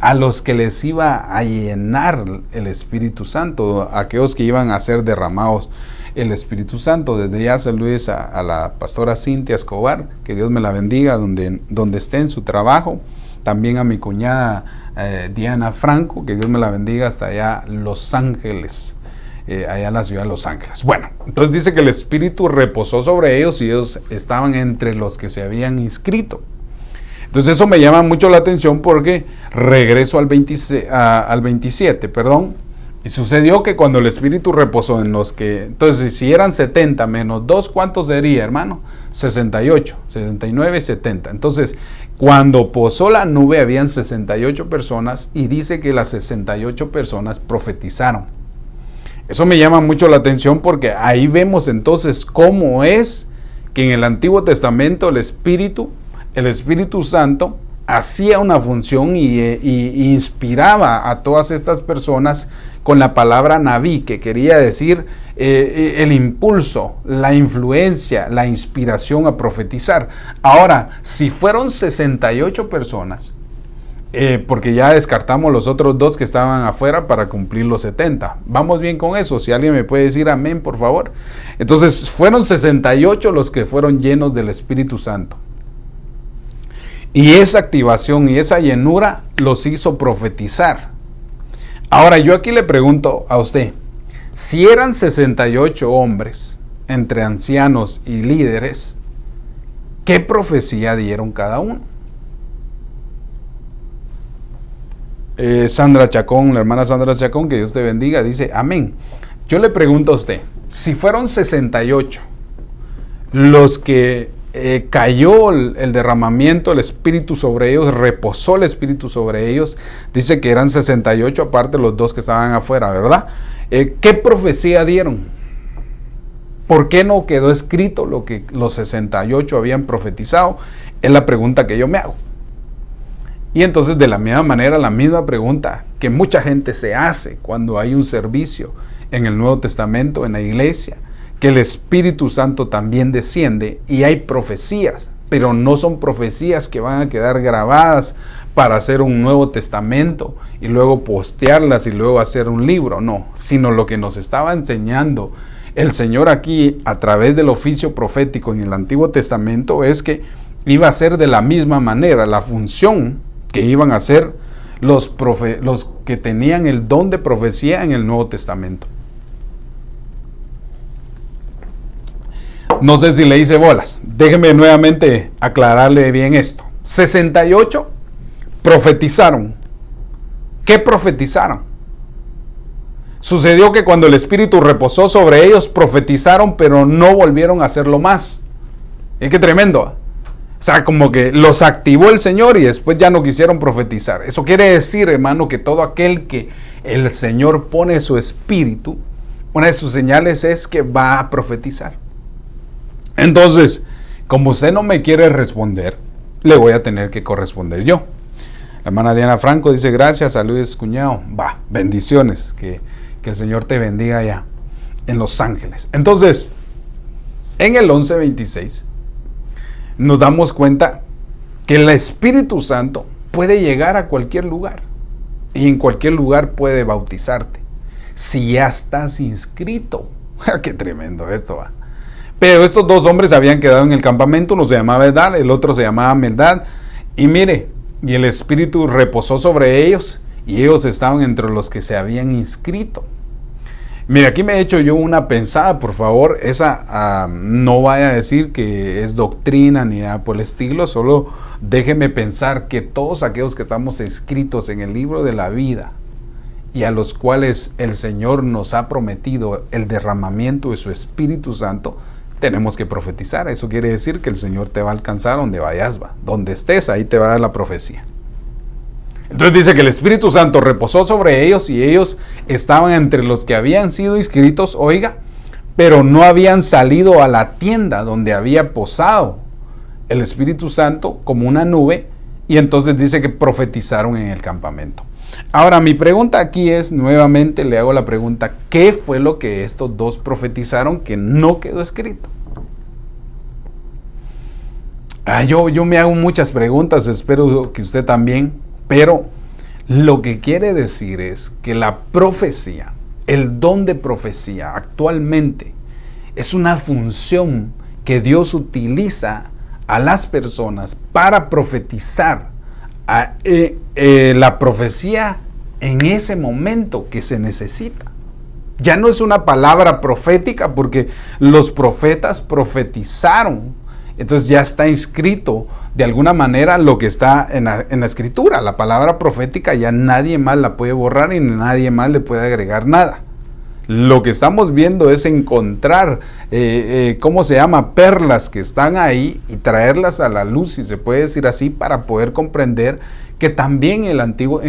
a los que les iba a llenar el Espíritu Santo, aquellos que iban a ser derramados el Espíritu Santo. Desde ya saludes a la pastora Cintia Escobar, que Dios me la bendiga donde esté en su trabajo. También a mi cuñada Diana Franco, que Dios me la bendiga hasta allá Los Ángeles, allá en la ciudad de Los Ángeles. Bueno, entonces dice que el Espíritu reposó sobre ellos y ellos estaban entre los que se habían inscrito. Entonces eso me llama mucho la atención porque regreso al 27, y sucedió que cuando el Espíritu reposó en los que, entonces si eran 70 menos 2, ¿cuántos sería, hermano? 68, 69, 70. Entonces, cuando posó la nube habían 68 personas y dice que las 68 personas profetizaron. Eso me llama mucho la atención porque ahí vemos entonces cómo es que en el Antiguo Testamento el Espíritu Santo hacía una función y inspiraba a todas estas personas con la palabra Naví, que quería decir el impulso, la influencia, la inspiración a profetizar. Ahora, si fueron 68 personas, porque ya descartamos los otros 2 que estaban afuera para cumplir los 70. ¿Vamos bien con eso? Si alguien me puede decir amén, por favor. Entonces, fueron 68 los que fueron llenos del Espíritu Santo. Y esa activación y esa llenura los hizo profetizar. Ahora yo aquí le pregunto a usted, si eran 68 hombres, entre ancianos y líderes, ¿qué profecía dieron cada uno? Sandra Chacón, la hermana Sandra Chacón, que Dios te bendiga, dice, amén. Yo le pregunto a usted, si fueron 68 los que cayó el derramamiento, el Espíritu sobre ellos, reposó el Espíritu sobre ellos, dice que eran 68, aparte los dos que estaban afuera, ¿verdad? ¿Qué profecía dieron? ¿Por qué no quedó escrito lo que los 68 habían profetizado? Es la pregunta que yo me hago. Y entonces de la misma manera, la misma pregunta que mucha gente se hace cuando hay un servicio en el Nuevo Testamento, en la iglesia, que el Espíritu Santo también desciende y hay profecías, pero no son profecías que van a quedar grabadas para hacer un Nuevo Testamento y luego postearlas y luego hacer un libro, no, sino lo que nos estaba enseñando el Señor aquí a través del oficio profético en el Antiguo Testamento es que iba a ser de la misma manera la función que iban a hacer los que tenían el don de profecía en el Nuevo Testamento. No sé si le hice bolas. Déjeme nuevamente aclararle bien esto. 68 profetizaron. ¿Qué profetizaron? Sucedió que cuando el Espíritu reposó sobre ellos, profetizaron, pero no volvieron a hacerlo más. Es que tremendo. O sea, como que los activó el Señor y después ya no quisieron profetizar. Eso quiere decir, hermano, que todo aquel que el Señor pone su espíritu, una de sus señales es que va a profetizar. Entonces, como usted no me quiere responder, le voy a tener que corresponder yo. La hermana Diana Franco dice, gracias, saludos, cuñado. Va, bendiciones, que el Señor te bendiga allá en Los Ángeles. Entonces, en el 11:26, nos damos cuenta que el Espíritu Santo puede llegar a cualquier lugar y en cualquier lugar puede bautizarte si ya estás inscrito. Qué tremendo esto va. Pero estos dos hombres habían quedado en el campamento, uno se llamaba Edad, el otro se llamaba Meldad, y mire, y el Espíritu reposó sobre ellos y ellos estaban entre los que se habían inscrito. Mira, aquí me he hecho yo una pensada, por favor, esa no vaya a decir que es doctrina ni nada por el estilo, solo déjeme pensar que todos aquellos que estamos escritos en el libro de la vida y a los cuales el Señor nos ha prometido el derramamiento de su Espíritu Santo, tenemos que profetizar. Eso quiere decir que el Señor te va a alcanzar donde vayas, va. Donde estés, ahí te va a dar la profecía. Entonces dice que el Espíritu Santo reposó sobre ellos y ellos estaban entre los que habían sido inscritos, oiga, pero no habían salido a la tienda donde había posado el Espíritu Santo como una nube, y entonces dice que profetizaron en el campamento. Ahora mi pregunta aquí es, nuevamente le hago la pregunta, ¿qué fue lo que estos dos profetizaron que no quedó escrito? Yo me hago muchas preguntas, espero que usted también. Pero lo que quiere decir es que la profecía, el don de profecía actualmente es una función que Dios utiliza a las personas para profetizar la profecía en ese momento que se necesita. Ya no es una palabra profética porque los profetas profetizaron. Entonces ya está inscrito de alguna manera lo que está en la escritura. La palabra profética ya nadie más la puede borrar y nadie más le puede agregar nada. Lo que estamos viendo es encontrar, perlas que están ahí y traerlas a la luz, si se puede decir así, para poder comprender que también en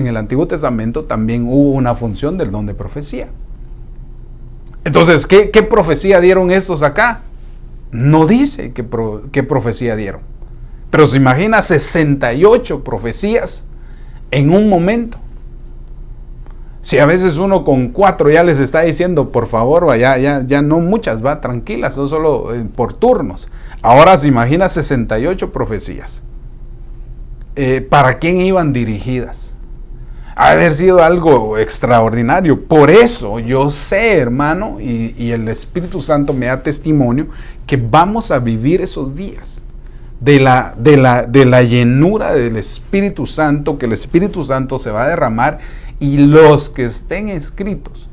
el Antiguo Testamento también hubo una función del don de profecía. Entonces, ¿qué profecía dieron estos acá? No dice qué profecía dieron. Pero se imagina 68 profecías en un momento. Si a veces uno con 4 ya les está diciendo, por favor, ya no muchas, va, tranquilas, no solo por turnos. Ahora se imagina 68 profecías. ¿Para quién iban dirigidas? Ha de haber sido algo extraordinario. Por eso yo sé, hermano, y el Espíritu Santo me da testimonio, que vamos a vivir esos días de la llenura del Espíritu Santo, que el Espíritu Santo se va a derramar y los que estén escritos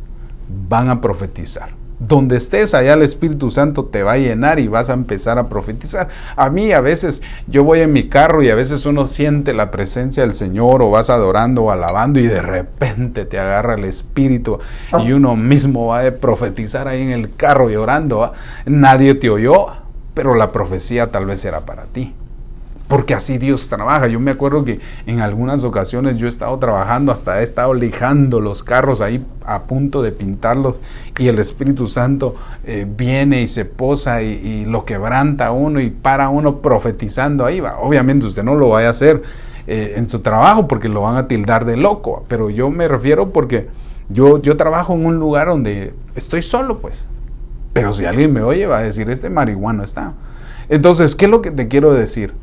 van a profetizar. Donde estés, allá el Espíritu Santo te va a llenar y vas a empezar a profetizar. A mí a veces, yo voy en mi carro y a veces uno siente la presencia del Señor, o vas adorando o alabando y de repente te agarra el Espíritu y uno mismo va a profetizar ahí en el carro y orando, ¿va? Nadie te oyó, pero la profecía tal vez era para ti. Porque así Dios trabaja. Yo me acuerdo que en algunas ocasiones yo he estado trabajando, hasta he estado lijando los carros ahí a punto de pintarlos, y el Espíritu Santo viene y se posa y lo quebranta a uno y para uno profetizando ahí. Va. Obviamente usted no lo vaya a hacer en su trabajo porque lo van a tildar de loco, pero yo me refiero porque yo trabajo en un lugar donde estoy solo, pues. Pero si alguien me oye va a decir, este marihuano está. Entonces, ¿qué es lo que te quiero decir?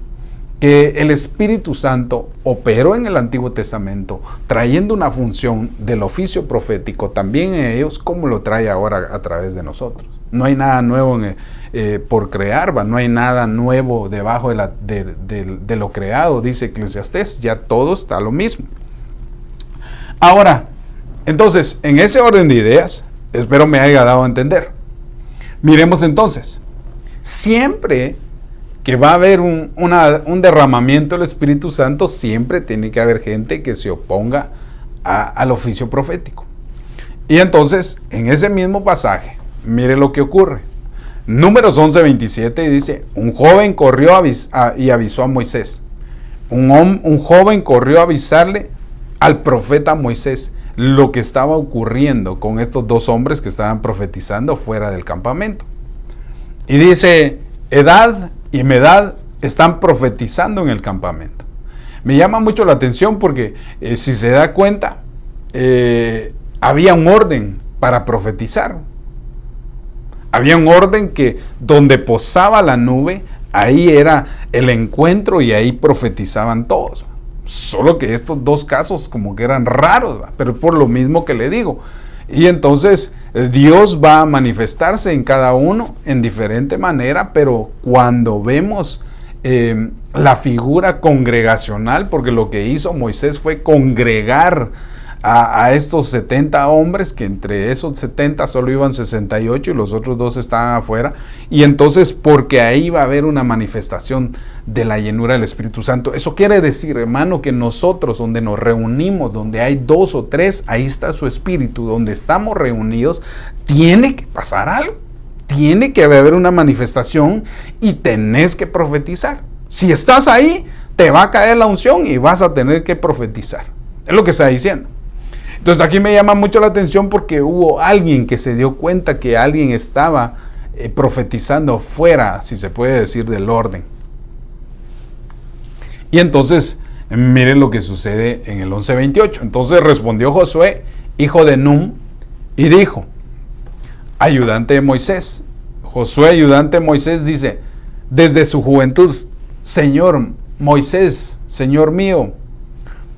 Que el Espíritu Santo operó en el Antiguo Testamento, trayendo una función del oficio profético también en ellos, como lo trae ahora a través de nosotros. No hay nada nuevo por crear, no hay nada nuevo debajo de lo creado, dice Eclesiastés, ya todo está lo mismo. Ahora, entonces, en ese orden de ideas, espero me haya dado a entender. Miremos entonces, siempre que va a haber un derramamiento del Espíritu Santo, siempre tiene que haber gente que se oponga al oficio profético. Y entonces, en ese mismo pasaje, mire lo que ocurre. Números 11:27 dice, un joven corrió y avisó a Moisés. Un joven corrió a avisarle al profeta Moisés lo que estaba ocurriendo con estos dos hombres que estaban profetizando fuera del campamento. Y dice, Edad y Medad están profetizando en el campamento. Me llama mucho la atención porque si se da cuenta, había un orden para profetizar. Había un orden que donde posaba la nube, ahí era el encuentro y ahí profetizaban todos. Solo que estos dos casos como que eran raros, pero por lo mismo que le digo. Y entonces Dios va a manifestarse en cada uno en diferente manera, pero cuando vemos la figura congregacional, porque lo que hizo Moisés fue congregar a estos 70 hombres, que entre esos 70 solo iban 68 y los otros dos estaban afuera, y entonces porque ahí va a haber una manifestación de la llenura del Espíritu Santo. Eso quiere decir, hermano, que nosotros donde nos reunimos, donde hay 2 o 3, ahí está su Espíritu, donde estamos reunidos, tiene que pasar algo, tiene que haber una manifestación y tenés que profetizar. Si estás ahí, te va a caer la unción y vas a tener que profetizar. Es lo que está diciendo. Entonces aquí me llama mucho la atención porque hubo alguien que se dio cuenta que alguien estaba profetizando fuera, si se puede decir, del orden. Y entonces, miren lo que sucede en el 11:28. Entonces respondió Josué, hijo de Nun, y dijo, ayudante de Moisés. Josué, ayudante de Moisés, dice, desde su juventud, Señor Moisés, Señor mío,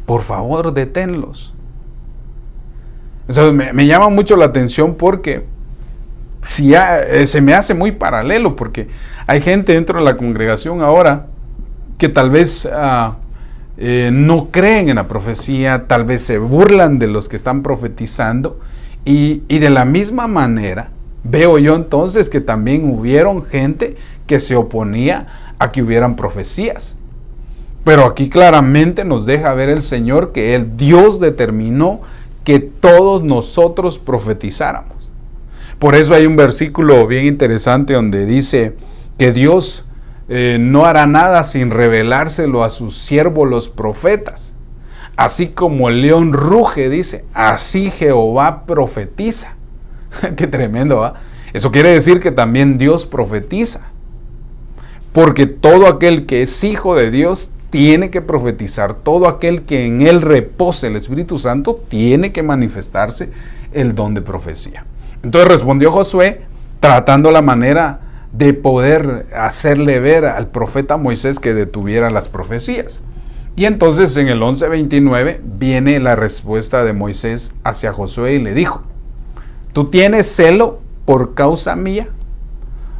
por favor deténlos. Eso me llama mucho la atención porque se me hace muy paralelo, porque hay gente dentro de la congregación ahora que tal vez no creen en la profecía, tal vez se burlan de los que están profetizando, y de la misma manera veo yo entonces que también hubieron gente que se oponía a que hubieran profecías. Pero aquí claramente nos deja ver el Señor que el Dios determinó que todos nosotros profetizáramos. Por eso hay un versículo bien interesante donde dice que Dios no hará nada sin revelárselo a sus siervos los profetas. Así como el león ruge, dice, así Jehová profetiza. Qué tremendo, ¿va? Eso quiere decir que también Dios profetiza. Porque todo aquel que es hijo de Dios tiene que profetizar. Todo aquel que en él repose el Espíritu Santo tiene que manifestarse el don de profecía. Entonces respondió Josué tratando la manera de poder hacerle ver al profeta Moisés que detuviera las profecías. Y entonces en el 11:29 viene la respuesta de Moisés hacia Josué y le dijo, ¿tú tienes celo por causa mía?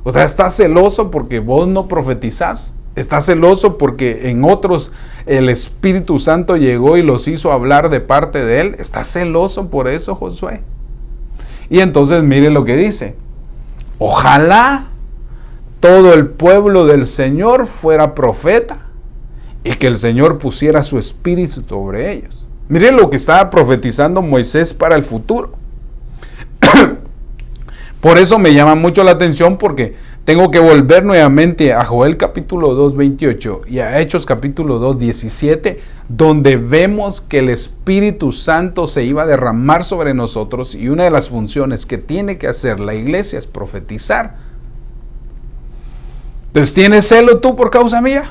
O sea, ¿estás celoso porque vos no profetizás? Está celoso porque en otros el Espíritu Santo llegó y los hizo hablar de parte de él. Está celoso por eso, Josué. Y entonces mire lo que dice. Ojalá todo el pueblo del Señor fuera profeta y que el Señor pusiera su espíritu sobre ellos. Mire lo que estaba profetizando Moisés para el futuro. Por eso me llama mucho la atención, porque tengo que volver nuevamente a Joel capítulo 2, 28 y a Hechos capítulo 2, 17, donde vemos que el Espíritu Santo se iba a derramar sobre nosotros y una de las funciones que tiene que hacer la iglesia es profetizar. Entonces, ¿tienes celo tú por causa mía?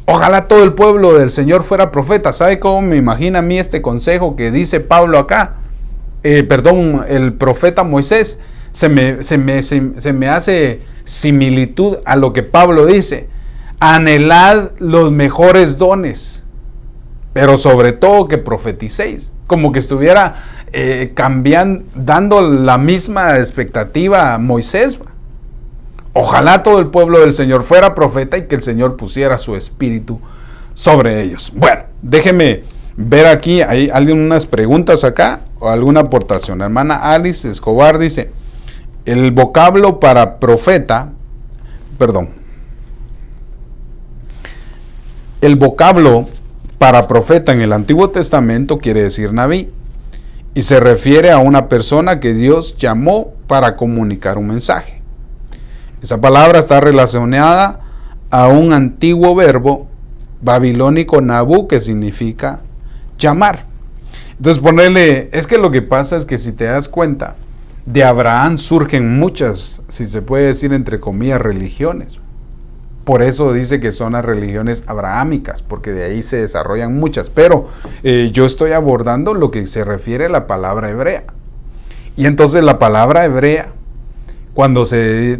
Ojalá todo el pueblo del Señor fuera profeta. ¿Sabe cómo me imagina a mí este consejo que dice Pablo acá? El profeta Moisés. Se me hace similitud a lo que Pablo dice. Anhelad los mejores dones, pero sobre todo que profeticéis. Como que estuviera cambiando, dando la misma expectativa a Moisés. Ojalá todo el pueblo del Señor fuera profeta y que el Señor pusiera su espíritu sobre ellos. Bueno, déjeme ver aquí, hay algunas preguntas acá o alguna aportación. La hermana Alice Escobar dice: el vocablo para profeta, el vocablo para profeta en el Antiguo Testamento quiere decir Naví, y se refiere a una persona que Dios llamó para comunicar un mensaje. Esa palabra está relacionada a un antiguo verbo babilónico nabú, que significa llamar. Entonces es que lo que pasa es que si te das cuenta, de Abraham surgen muchas, si se puede decir entre comillas, religiones. Por eso dice que son las religiones abrahámicas, porque de ahí se desarrollan muchas. Pero yo estoy abordando lo que se refiere a la palabra hebrea. Y entonces la palabra hebrea, cuando se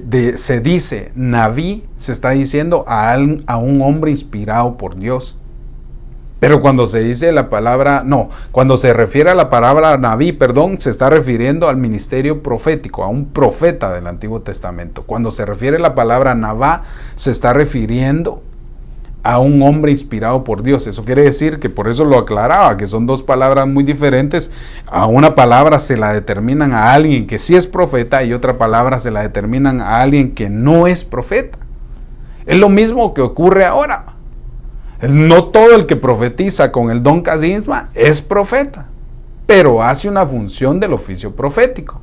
dice Naví, se está diciendo a un hombre inspirado por Dios. Pero cuando se dice cuando se refiere a la palabra Naví, se está refiriendo al ministerio profético, a un profeta del Antiguo Testamento. Cuando se refiere a la palabra Navá, se está refiriendo a un hombre inspirado por Dios. Eso quiere decir que, por eso lo aclaraba, que son dos palabras muy diferentes. A una palabra se la determinan a alguien que sí es profeta y otra palabra se la determinan a alguien que no es profeta. Es lo mismo que ocurre ahora. No todo el que profetiza con el don carisma es profeta, pero hace una función del oficio profético.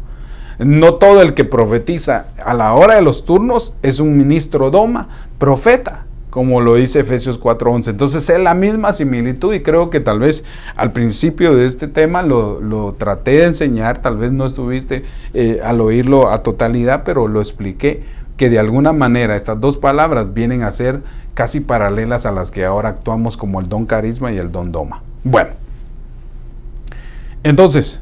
No todo el que profetiza a la hora de los turnos es un ministro doma, profeta, como lo dice Efesios 4:11. Entonces es la misma similitud, y creo que tal vez al principio de este tema lo traté de enseñar, tal vez no estuviste al oírlo a totalidad, pero lo expliqué, que de alguna manera estas dos palabras vienen a ser casi paralelas a las que ahora actuamos como el don carisma y el don doma. Bueno, entonces,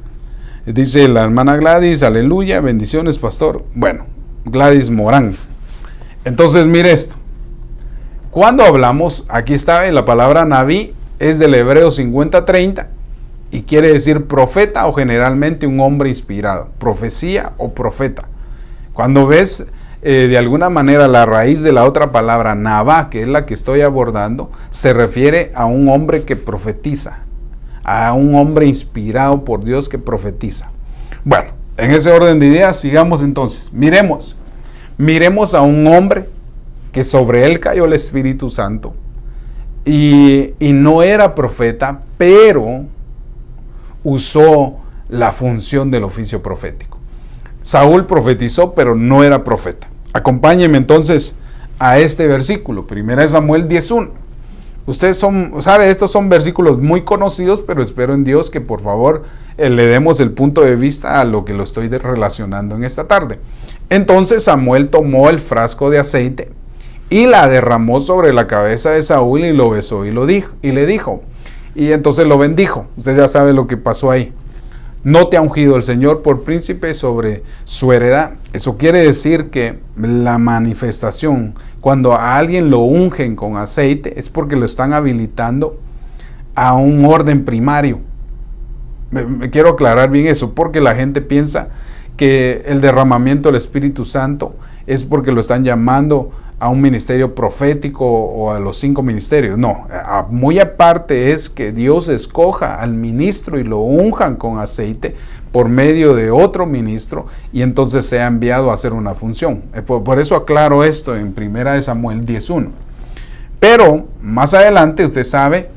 dice la hermana Gladys: aleluya, bendiciones, pastor. Bueno, Gladys Morán. Entonces, mire esto. Cuando hablamos, aquí está la palabra Naví, es del hebreo 50:30 y quiere decir profeta, o generalmente un hombre inspirado, profecía o profeta. Cuando ves de alguna manera la raíz de la otra palabra Navá, que es la que estoy abordando, se refiere a un hombre que profetiza, a un hombre inspirado por Dios que profetiza. Bueno, en ese orden de ideas, sigamos entonces. Miremos a un hombre que sobre él cayó el Espíritu Santo y no era profeta, pero usó la función del oficio profético. Saúl profetizó, pero no era profeta. Acompáñenme entonces a este versículo, 1 Samuel 10:1. Ustedes estos son versículos muy conocidos, pero espero en Dios que por favor le demos el punto de vista a lo que lo estoy relacionando en esta tarde. Entonces Samuel tomó el frasco de aceite y la derramó sobre la cabeza de Saúl y lo besó y le dijo, y entonces lo bendijo. Usted ya sabe lo que pasó ahí. No te ha ungido el Señor por príncipe sobre su heredad. Eso quiere decir que la manifestación, cuando a alguien lo ungen con aceite, es porque lo están habilitando a un orden primario. Me quiero aclarar bien eso, porque la gente piensa que el derramamiento del Espíritu Santo es porque lo están llamando a un ministerio profético o a los 5 ministerios. No, muy aparte es que Dios escoja al ministro y lo unjan con aceite por medio de otro ministro y entonces sea enviado a hacer una función. Por eso aclaro esto en 1 Samuel 10:1. Pero más adelante, usted sabe,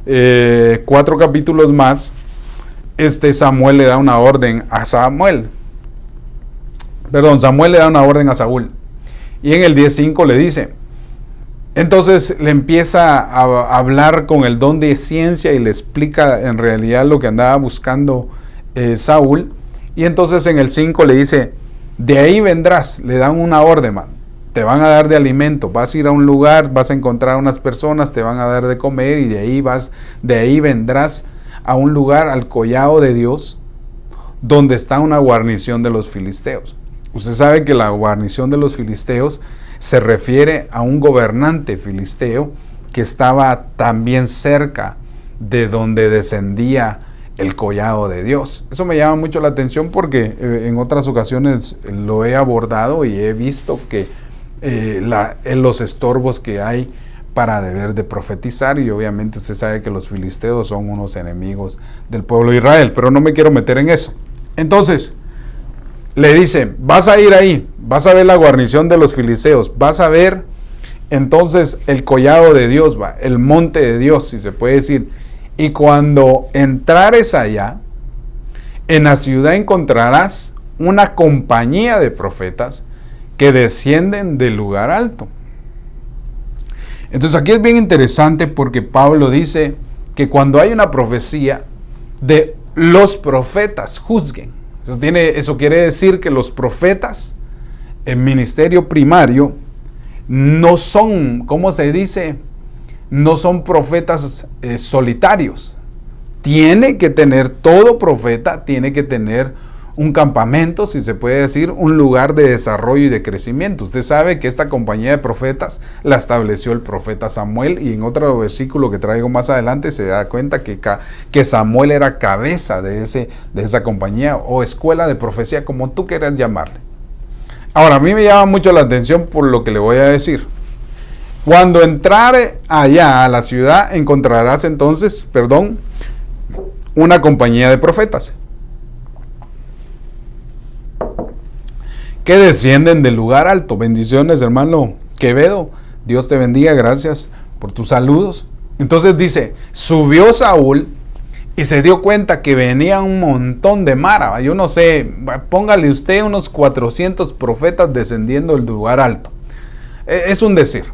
4 capítulos más, Samuel le da una orden a Samuel le da una orden a Saúl. Y en el 10:5 le dice, entonces le empieza a hablar con el don de ciencia y le explica en realidad lo que andaba buscando Saúl. Y entonces en el 5 le dice, de ahí vendrás, le dan una orden, man. Te van a dar de alimento, vas a ir a un lugar, vas a encontrar a unas personas, te van a dar de comer y de ahí vendrás a un lugar, al collado de Dios, donde está una guarnición de los filisteos. Usted sabe que la guarnición de los filisteos se refiere a un gobernante filisteo que estaba también cerca de donde descendía el collado de Dios. Eso me llama mucho la atención porque en otras ocasiones lo he abordado y he visto que en los estorbos que hay para deber de profetizar, y obviamente usted sabe que los filisteos son unos enemigos del pueblo de Israel, pero no me quiero meter en eso. Entonces le dice, vas a ir ahí, vas a ver la guarnición de los filisteos, vas a ver entonces el collado de Dios, el monte de Dios, si se puede decir, y cuando entrares allá, en la ciudad encontrarás una compañía de profetas que descienden del lugar alto. Entonces aquí es bien interesante porque Pablo dice que cuando hay una profecía, de los profetas juzguen. Eso quiere decir que los profetas en ministerio primario no son, ¿cómo se dice? No son profetas solitarios. Todo profeta tiene que tener un campamento, si se puede decir, un lugar de desarrollo y de crecimiento. Usted sabe que esta compañía de profetas la estableció el profeta Samuel, y en otro versículo que traigo más adelante se da cuenta que Samuel era cabeza de esa compañía o escuela de profecía, como tú quieras llamarle. Ahora, a mí me llama mucho la atención por lo que le voy a decir. Cuando entrare allá a la ciudad encontrarás entonces, una compañía de profetas que descienden del lugar alto. Bendiciones, hermano Quevedo. Dios te bendiga, gracias por tus saludos. Entonces dice, subió Saúl y se dio cuenta que venía un montón de mara. Yo no sé, póngale usted unos 400 profetas descendiendo del lugar alto. Es un decir.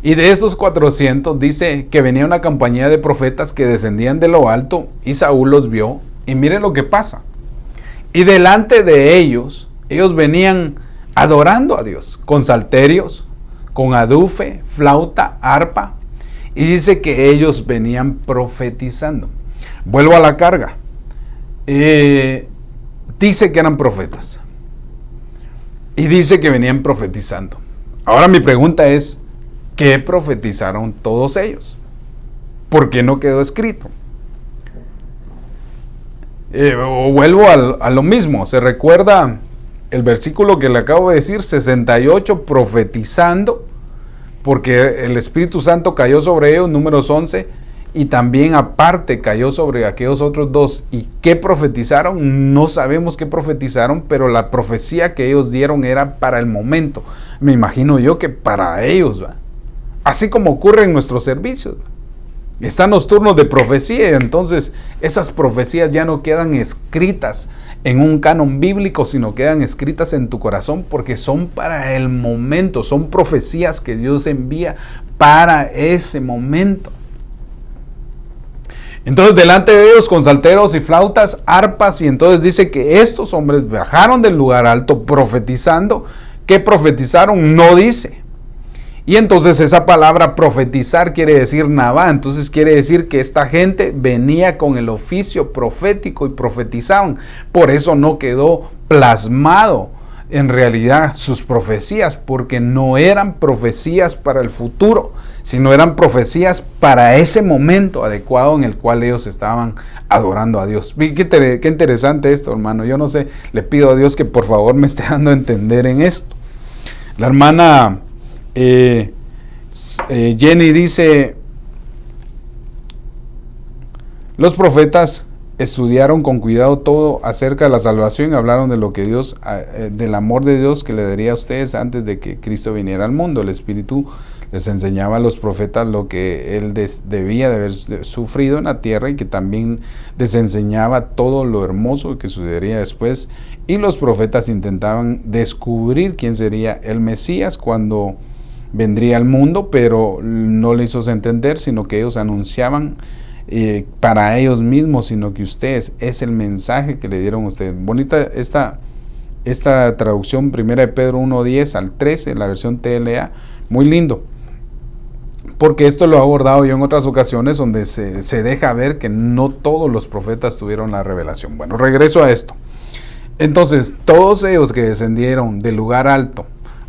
Y de esos 400 dice que venía una compañía de profetas que descendían de lo alto y Saúl los vio. Y miren lo que pasa. Y delante de ellos venían adorando a Dios con salterios, con adufe, flauta, arpa. Y dice que ellos venían profetizando. Vuelvo a la carga. Dice que eran profetas. Y dice que venían profetizando. Ahora mi pregunta es, ¿qué profetizaron todos ellos? ¿Por qué no quedó escrito? Vuelvo a lo mismo. ¿Se recuerda el versículo que le acabo de decir? 68 profetizando, porque el Espíritu Santo cayó sobre ellos, Números 11, y también aparte cayó sobre aquellos otros 2. ¿Y qué profetizaron? No sabemos qué profetizaron, pero la profecía que ellos dieron era para el momento. Me imagino yo que para ellos, ¿va? Así como ocurre en nuestros servicios, ¿va? Están los turnos de profecía, y entonces esas profecías ya no quedan escritas en un canon bíblico, sino quedan escritas en tu corazón porque son para el momento, son profecías que Dios envía para ese momento. Entonces delante de ellos con salteros y flautas, arpas, y entonces dice que estos hombres bajaron del lugar alto profetizando. ¿Qué profetizaron? No dice. Y entonces esa palabra profetizar quiere decir navá. Entonces quiere decir que esta gente venía con el oficio profético y profetizaban. Por eso no quedó plasmado en realidad sus profecías, porque no eran profecías para el futuro, sino eran profecías para ese momento adecuado en el cual ellos estaban adorando a Dios. Qué interesante esto, hermano. Yo no sé, le pido a Dios que por favor me esté dando a entender en esto. La hermana Jenny dice: los profetas estudiaron con cuidado todo acerca de la salvación y hablaron de lo que Dios, del amor de Dios que le daría a ustedes antes de que Cristo viniera al mundo. El Espíritu les enseñaba a los profetas lo que Él debía de haber sufrido en la tierra, y que también les enseñaba todo lo hermoso que sucedería después. Y los profetas intentaban descubrir quién sería el Mesías cuando vendría al mundo, pero no le hizo entender, sino que ellos anunciaban para ellos mismos, sino que ustedes, es el mensaje que le dieron a ustedes. Bonita esta traducción, 1 de Pedro 1:10 al 13, la versión TLA, muy lindo, porque esto lo he abordado yo en otras ocasiones, donde se deja ver que no todos los profetas tuvieron la revelación. Bueno, regreso a esto. Entonces, todos ellos que descendieron del lugar alto,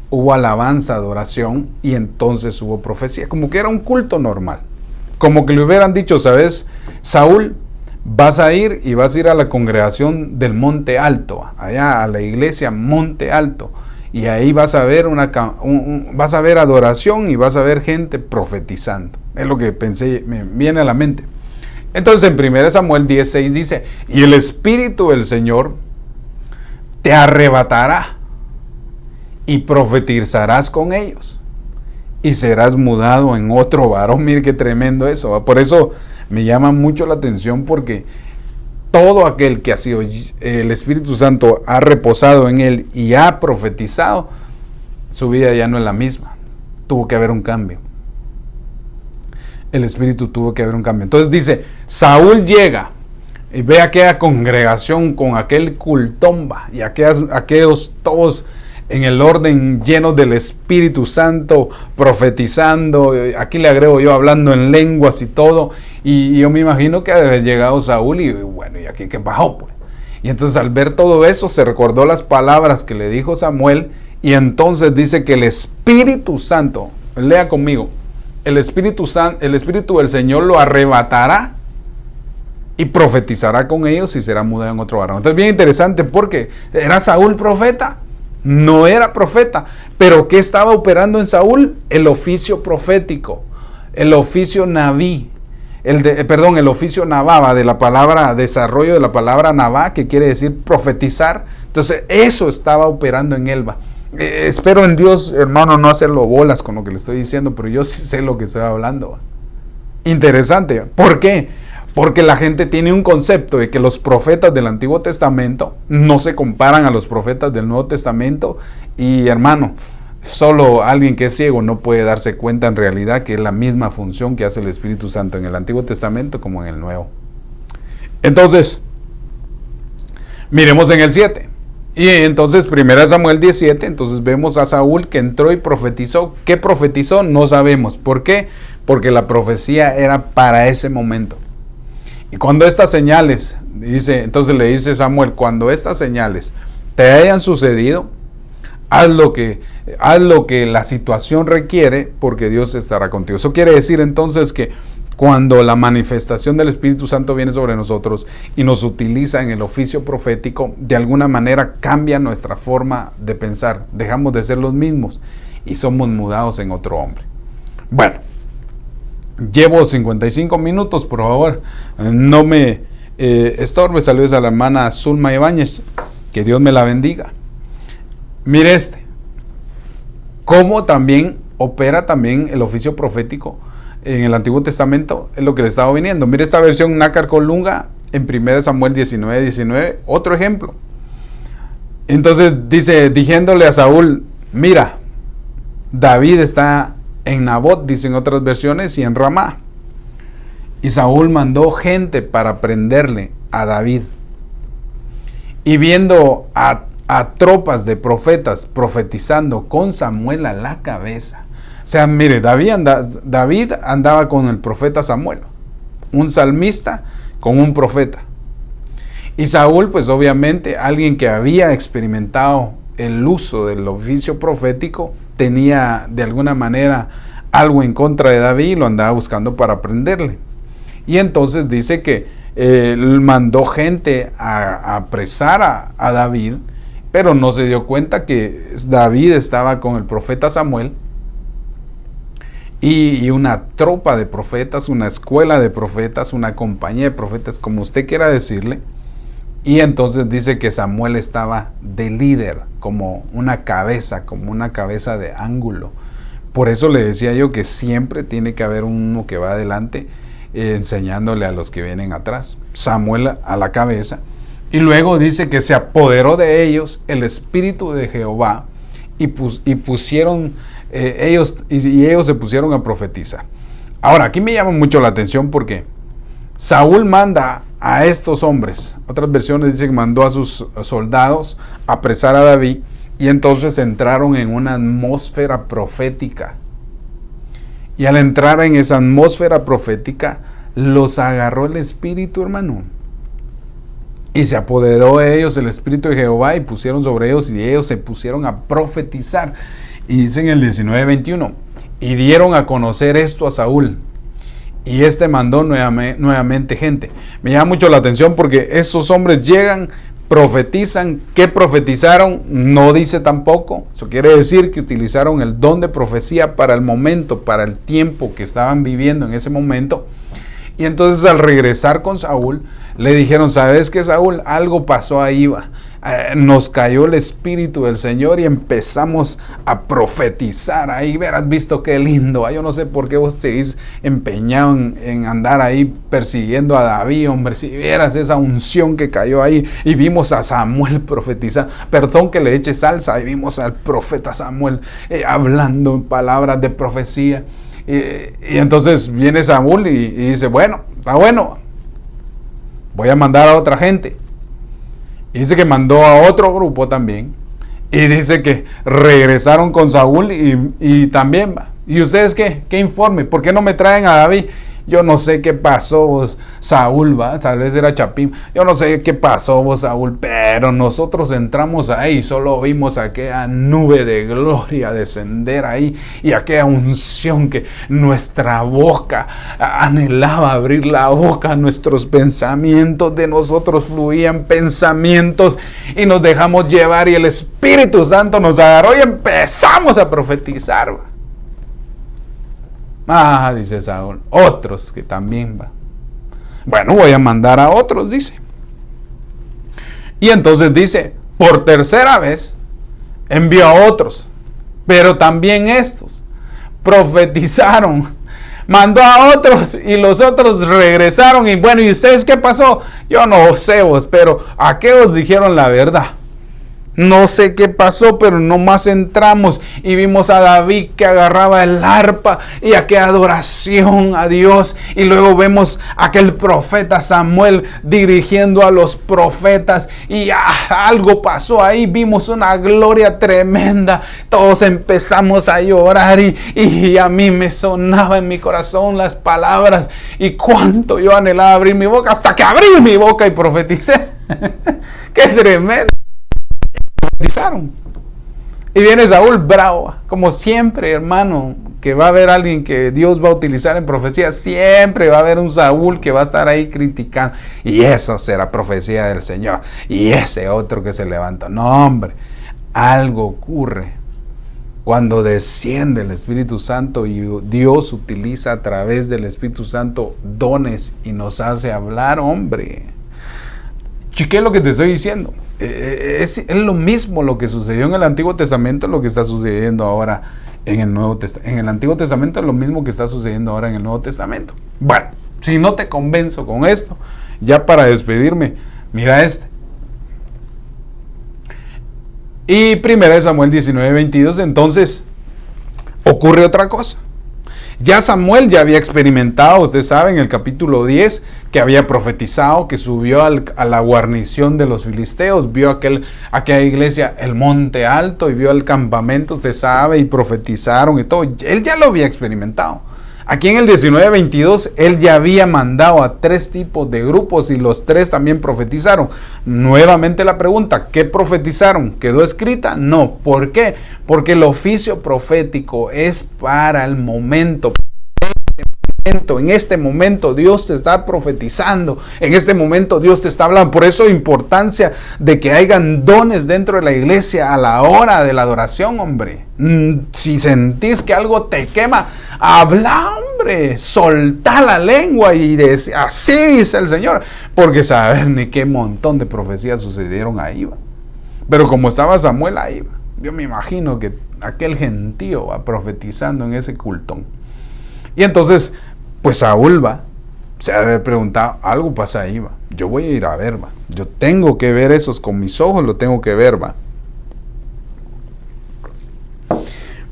hubo alabanza, adoración, y entonces hubo profecía, como que era un culto normal. Como que le hubieran dicho: ¿sabes, Saúl? Vas a ir a la congregación del Monte Alto, allá a la iglesia Monte Alto, y ahí vas a ver vas a ver adoración y vas a ver gente profetizando. Es lo que pensé, me viene a la mente. Entonces en 1 Samuel 10:6 dice: y el Espíritu del Señor te arrebatará y profetizarás con ellos, y serás mudado en otro varón. Mire qué tremendo eso. Por eso me llama mucho la atención, porque todo aquel que ha sido, el Espíritu Santo ha reposado en él y ha profetizado, su vida ya no es la misma. Tuvo que haber un cambio. El Espíritu tuvo que haber un cambio. Entonces dice: Saúl llega y ve aquella congregación con aquel cultomba y aquellos todos en el orden, llenos del Espíritu Santo, profetizando. Aquí le agrego yo, hablando en lenguas y todo. Y yo me imagino que ha de haber llegado Saúl y bueno, ¿y aquí qué pasó, pues? Y entonces, al ver todo eso, se recordó las palabras que le dijo Samuel, y entonces dice que el Espíritu Santo, lea conmigo, el Espíritu del Señor lo arrebatará y profetizará con ellos, y será mudado en otro varón. Entonces, bien interesante, porque ¿era Saúl profeta? No era profeta, pero ¿qué estaba operando en Saúl? El oficio profético, el oficio naví, el oficio navaba, de la palabra, desarrollo de la palabra navá, que quiere decir profetizar. Entonces eso estaba operando en él. Espero en Dios, hermano, no hacerlo bolas con lo que le estoy diciendo, pero yo sí sé lo que estoy hablando. Interesante. ¿Por qué? Porque la gente tiene un concepto de que los profetas del Antiguo Testamento no se comparan a los profetas del Nuevo Testamento. Y hermano, solo alguien que es ciego no puede darse cuenta en realidad que es la misma función que hace el Espíritu Santo en el Antiguo Testamento como en el Nuevo. Entonces, miremos en el 7. Y entonces, 1 Samuel 17, entonces vemos a Saúl que entró y profetizó. ¿Qué profetizó? No sabemos. ¿Por qué? Porque la profecía era para ese momento. Y cuando estas señales, entonces le dice Samuel: cuando estas señales te hayan sucedido, haz lo que la situación requiere, porque Dios estará contigo. Eso quiere decir entonces que cuando la manifestación del Espíritu Santo viene sobre nosotros y nos utiliza en el oficio profético, de alguna manera cambia nuestra forma de pensar. Dejamos de ser los mismos y somos mudados en otro hombre. Bueno, llevo 55 minutos, por favor, no me estorbe. Saludos a la hermana Zulma Ibáñez, que Dios me la bendiga. Mire cómo también opera también el oficio profético en el Antiguo Testamento, es lo que le estaba viniendo. Mire esta versión Nácar Colunga en 1 Samuel 19:19, otro ejemplo. Entonces dice, diciéndole a Saúl: mira, David está en Nabot, dicen otras versiones, y en Ramá. Y Saúl mandó gente para prenderle a David. Y viendo a tropas de profetas profetizando con Samuel a la cabeza. O sea, mire, David andaba con el profeta Samuel, un salmista con un profeta. Y Saúl, pues obviamente, alguien que había experimentado el uso del oficio profético tenía de alguna manera algo en contra de David y lo andaba buscando para prenderle. Y entonces dice que mandó gente a apresar a David, pero no se dio cuenta que David estaba con el profeta Samuel y una tropa de profetas, una escuela de profetas, una compañía de profetas, como usted quiera decirle. Y entonces dice que Samuel estaba de líder, como una cabeza de ángulo. Por eso le decía yo que siempre tiene que haber uno que va adelante, enseñándole a los que vienen atrás. Samuel a la cabeza. Y luego dice que se apoderó de ellos el espíritu de Jehová y pusieron ellos se pusieron a profetizar. Ahora, aquí me llama mucho la atención porque Saúl manda a estos hombres, otras versiones dicen que mandó a sus soldados a apresar a David, y entonces entraron en una atmósfera profética. Y al entrar en esa atmósfera profética, los agarró el espíritu, hermano. Y se apoderó de ellos el espíritu de Jehová y pusieron sobre ellos, y ellos se pusieron a profetizar. Y dice en el 19:21, y dieron a conocer esto a Saúl. Y mandó nuevamente gente. Me llama mucho la atención porque estos hombres llegan, profetizan. ¿Qué profetizaron? No dice tampoco. Eso quiere decir que utilizaron el don de profecía para el momento, para el tiempo que estaban viviendo en ese momento. Y entonces al regresar con Saúl, le dijeron, ¿sabes qué, Saúl? Algo pasó ahí, nos cayó el espíritu del Señor y empezamos a profetizar ahí. Verás visto qué lindo. Yo no sé por qué vos seguís empeñado en andar ahí persiguiendo a David, hombre. Si vieras esa unción que cayó ahí, y vimos a Samuel profetizar. Perdón que le eche salsa. Y vimos al profeta Samuel hablando palabras de profecía. Y entonces viene Saúl y dice, bueno, está bueno, voy a mandar a otra gente. Y dice que mandó a otro grupo también. Y dice que regresaron con Saúl y también va. ¿Y ustedes qué informe? ¿Por qué no me traen a David? Yo no sé qué pasó vos, Saúl, tal vez era Chapín. Yo no sé qué pasó vos, Saúl, pero nosotros entramos ahí y solo vimos aquella nube de gloria descender ahí y aquella unción que nuestra boca anhelaba abrir la boca, nuestros pensamientos, de nosotros fluían pensamientos y nos dejamos llevar y el Espíritu Santo nos agarró y empezamos a profetizar. Dice Saúl, otros que también va. Bueno, voy a mandar a otros, dice. Y entonces dice, por tercera vez envió a otros, pero también estos profetizaron. Mandó a otros y los otros regresaron. Y bueno, ¿y ustedes qué pasó? Yo no sé vos, pero aquellos dijeron la verdad. No sé qué pasó, pero nomás entramos y vimos a David que agarraba el arpa y aquella adoración a Dios. Y luego vemos a aquel profeta Samuel dirigiendo a los profetas y algo pasó ahí. Vimos una gloria tremenda. Todos empezamos a llorar y a mí me sonaba en mi corazón las palabras. Y cuánto yo anhelaba abrir mi boca hasta que abrí mi boca y profeticé. ¡Qué tremendo! Y viene Saúl bravo, como siempre, hermano, que va a haber alguien que Dios va a utilizar en profecía, siempre va a haber un Saúl que va a estar ahí criticando, y eso será profecía del Señor, y ese otro que se levanta. No, hombre, algo ocurre cuando desciende el Espíritu Santo y Dios utiliza a través del Espíritu Santo dones y nos hace hablar, hombre. ¿Qué es lo que te estoy diciendo? Es lo mismo lo que sucedió en el Antiguo Testamento, lo que está sucediendo ahora en el Nuevo Testamento. En el Antiguo Testamento es lo mismo que está sucediendo ahora en el Nuevo Testamento. Bueno, si no te convenzo con esto, ya para despedirme, mira este. Y 1 Samuel 19:22, entonces ocurre otra cosa. Ya Samuel ya había experimentado, usted sabe, en el capítulo 10, que había profetizado, que subió a la guarnición de los filisteos, vio aquella iglesia, el monte alto, y vio el campamento, usted sabe, y profetizaron y todo. Él ya lo había experimentado. Aquí en el 19:22 él ya había mandado a 3 tipos de grupos y los 3 también profetizaron. Nuevamente la pregunta, ¿qué profetizaron? ¿Quedó escrita? No. ¿Por qué? Porque el oficio profético es para el momento. En este momento Dios te está profetizando, en este momento Dios te está hablando. Por eso importancia de que hayan dones dentro de la iglesia a la hora de la adoración, hombre. Si sentís que algo te quema, habla, hombre, soltá la lengua y así dice el Señor, porque saber ni qué montón de profecías sucedieron ahí, va. Pero como estaba Samuel ahí, va, yo me imagino que aquel gentío va profetizando en ese cultón. Y entonces, pues Saúl va, se ha de haber preguntado, algo pasa ahí, va. Yo voy a ir a ver, va. Yo tengo que ver esos con mis ojos, lo tengo que ver, va.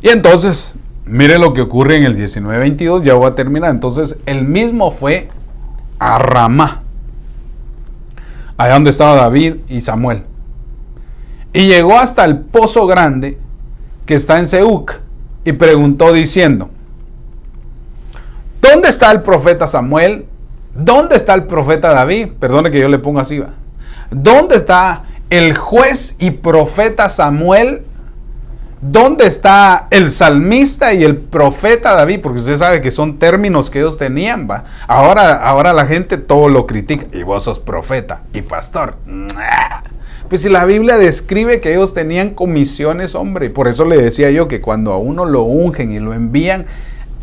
Y entonces, mire lo que ocurre en el 19:22, ya voy a terminar. Entonces, él mismo fue a Ramá, allá donde estaba David y Samuel. Y llegó hasta el pozo grande que está en Seuc y preguntó diciendo, ¿dónde está el profeta Samuel? ¿Dónde está el profeta David? Perdone que yo le ponga así, va. ¿Dónde está el juez y profeta Samuel? ¿Dónde está el salmista y el profeta David? Porque usted sabe que son términos que ellos tenían, va. Ahora la gente todo lo critica. Y vos sos profeta y pastor. Pues si la Biblia describe que ellos tenían comisiones, hombre. Por eso le decía yo que cuando a uno lo ungen y lo envían,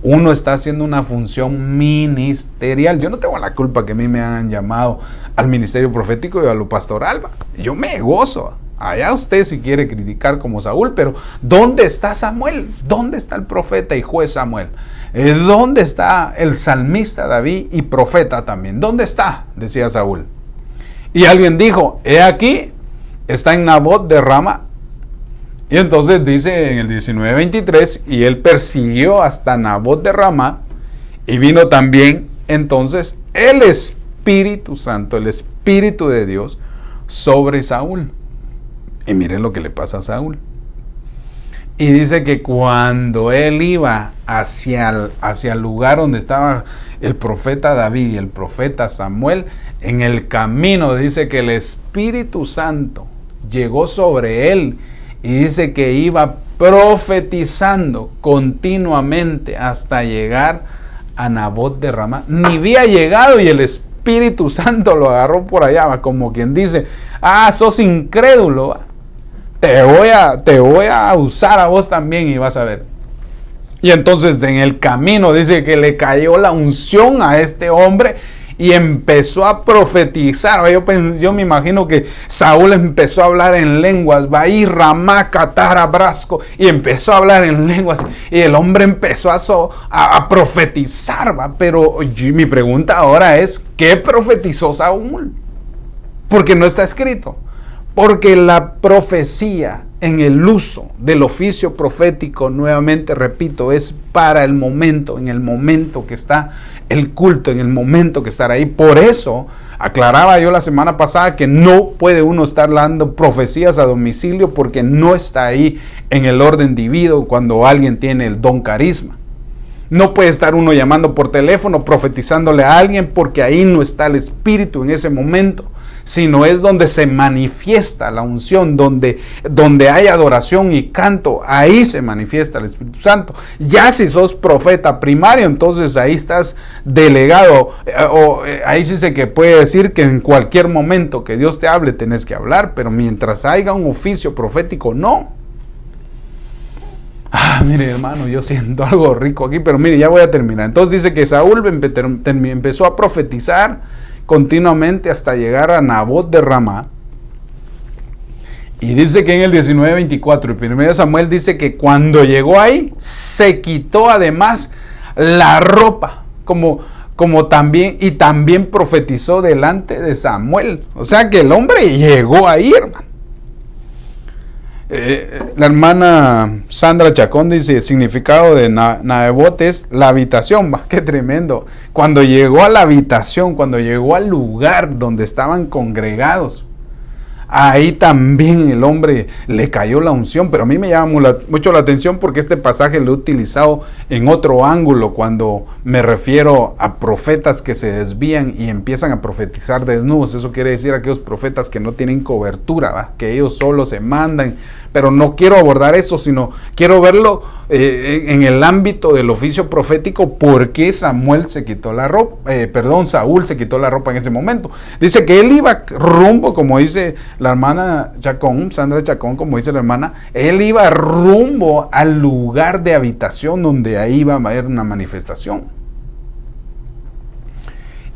uno está haciendo una función ministerial. Yo no tengo la culpa que a mí me han llamado al ministerio profético y a lo pastoral, va. Yo me gozo. Allá usted si quiere criticar como Saúl, pero ¿dónde está Samuel? ¿Dónde está el profeta y juez Samuel? ¿Dónde está el salmista David y profeta también? ¿Dónde está? Decía Saúl. Y alguien dijo, he aquí, está en Nabot de Ramá. Y entonces dice en el 19:23, y él persiguió hasta Nabot de Ramá, y vino también entonces el Espíritu Santo, el Espíritu de Dios, sobre Saúl. Y miren lo que le pasa a Saúl. Y dice que cuando él iba hacia el lugar donde estaba el profeta David y el profeta Samuel, en el camino dice que el Espíritu Santo llegó sobre él y dice que iba profetizando continuamente hasta llegar a Nabot de Ramá. Ni había llegado y el Espíritu Santo lo agarró por allá, va, como quien dice, sos incrédulo, va. Te voy a usar a vos también y vas a ver. Y entonces en el camino dice que le cayó la unción a este hombre y empezó a profetizar. Yo me imagino que Saúl empezó a hablar en lenguas, va ahí Ramá, Catara, Brasco, y empezó a hablar en lenguas. Y el hombre empezó a profetizar, va. Pero mi pregunta ahora es, ¿qué profetizó Saúl? Porque no está escrito. Porque la profecía en el uso del oficio profético, nuevamente repito, es para el momento, en el momento que está el culto, en el momento que estará ahí. Por eso aclaraba yo la semana pasada que no puede uno estar dando profecías a domicilio porque no está ahí en el orden divino cuando alguien tiene el don carisma. No puede estar uno llamando por teléfono profetizándole a alguien porque ahí no está el Espíritu en ese momento, sino es donde se manifiesta la unción, donde hay adoración y canto, ahí se manifiesta el Espíritu Santo. Ya si sos profeta primario, entonces ahí estás delegado, ahí sí se que puede decir que en cualquier momento que Dios te hable tenés que hablar, pero mientras haya un oficio profético, no. Mire hermano, yo siento algo rico aquí, pero mire, ya voy a terminar. Entonces dice que Saúl empezó a profetizar continuamente hasta llegar a Nabot de Ramá. Y dice que en el 19:24, el 1 Samuel dice que cuando llegó ahí, se quitó además la ropa, como también, y también profetizó delante de Samuel. O sea que el hombre llegó ahí, hermano. La hermana Sandra Chacón dice, el significado de Nabot es la habitación. Va, qué tremendo. Cuando llegó a la habitación, cuando llegó al lugar donde estaban congregados, ahí también el hombre le cayó la unción, pero a mí me llama mucho la atención porque este pasaje lo he utilizado en otro ángulo cuando me refiero a profetas que se desvían y empiezan a profetizar desnudos. Eso quiere decir aquellos profetas que no tienen cobertura, ¿va? Que ellos solos se mandan, pero no quiero abordar eso, sino quiero verlo en el ámbito del oficio profético, porque Saúl se quitó la ropa en ese momento. Dice que él iba rumbo, como dice la hermana Chacón, Sandra Chacón, como dice la hermana, él iba rumbo al lugar de habitación donde ahí iba a haber una manifestación.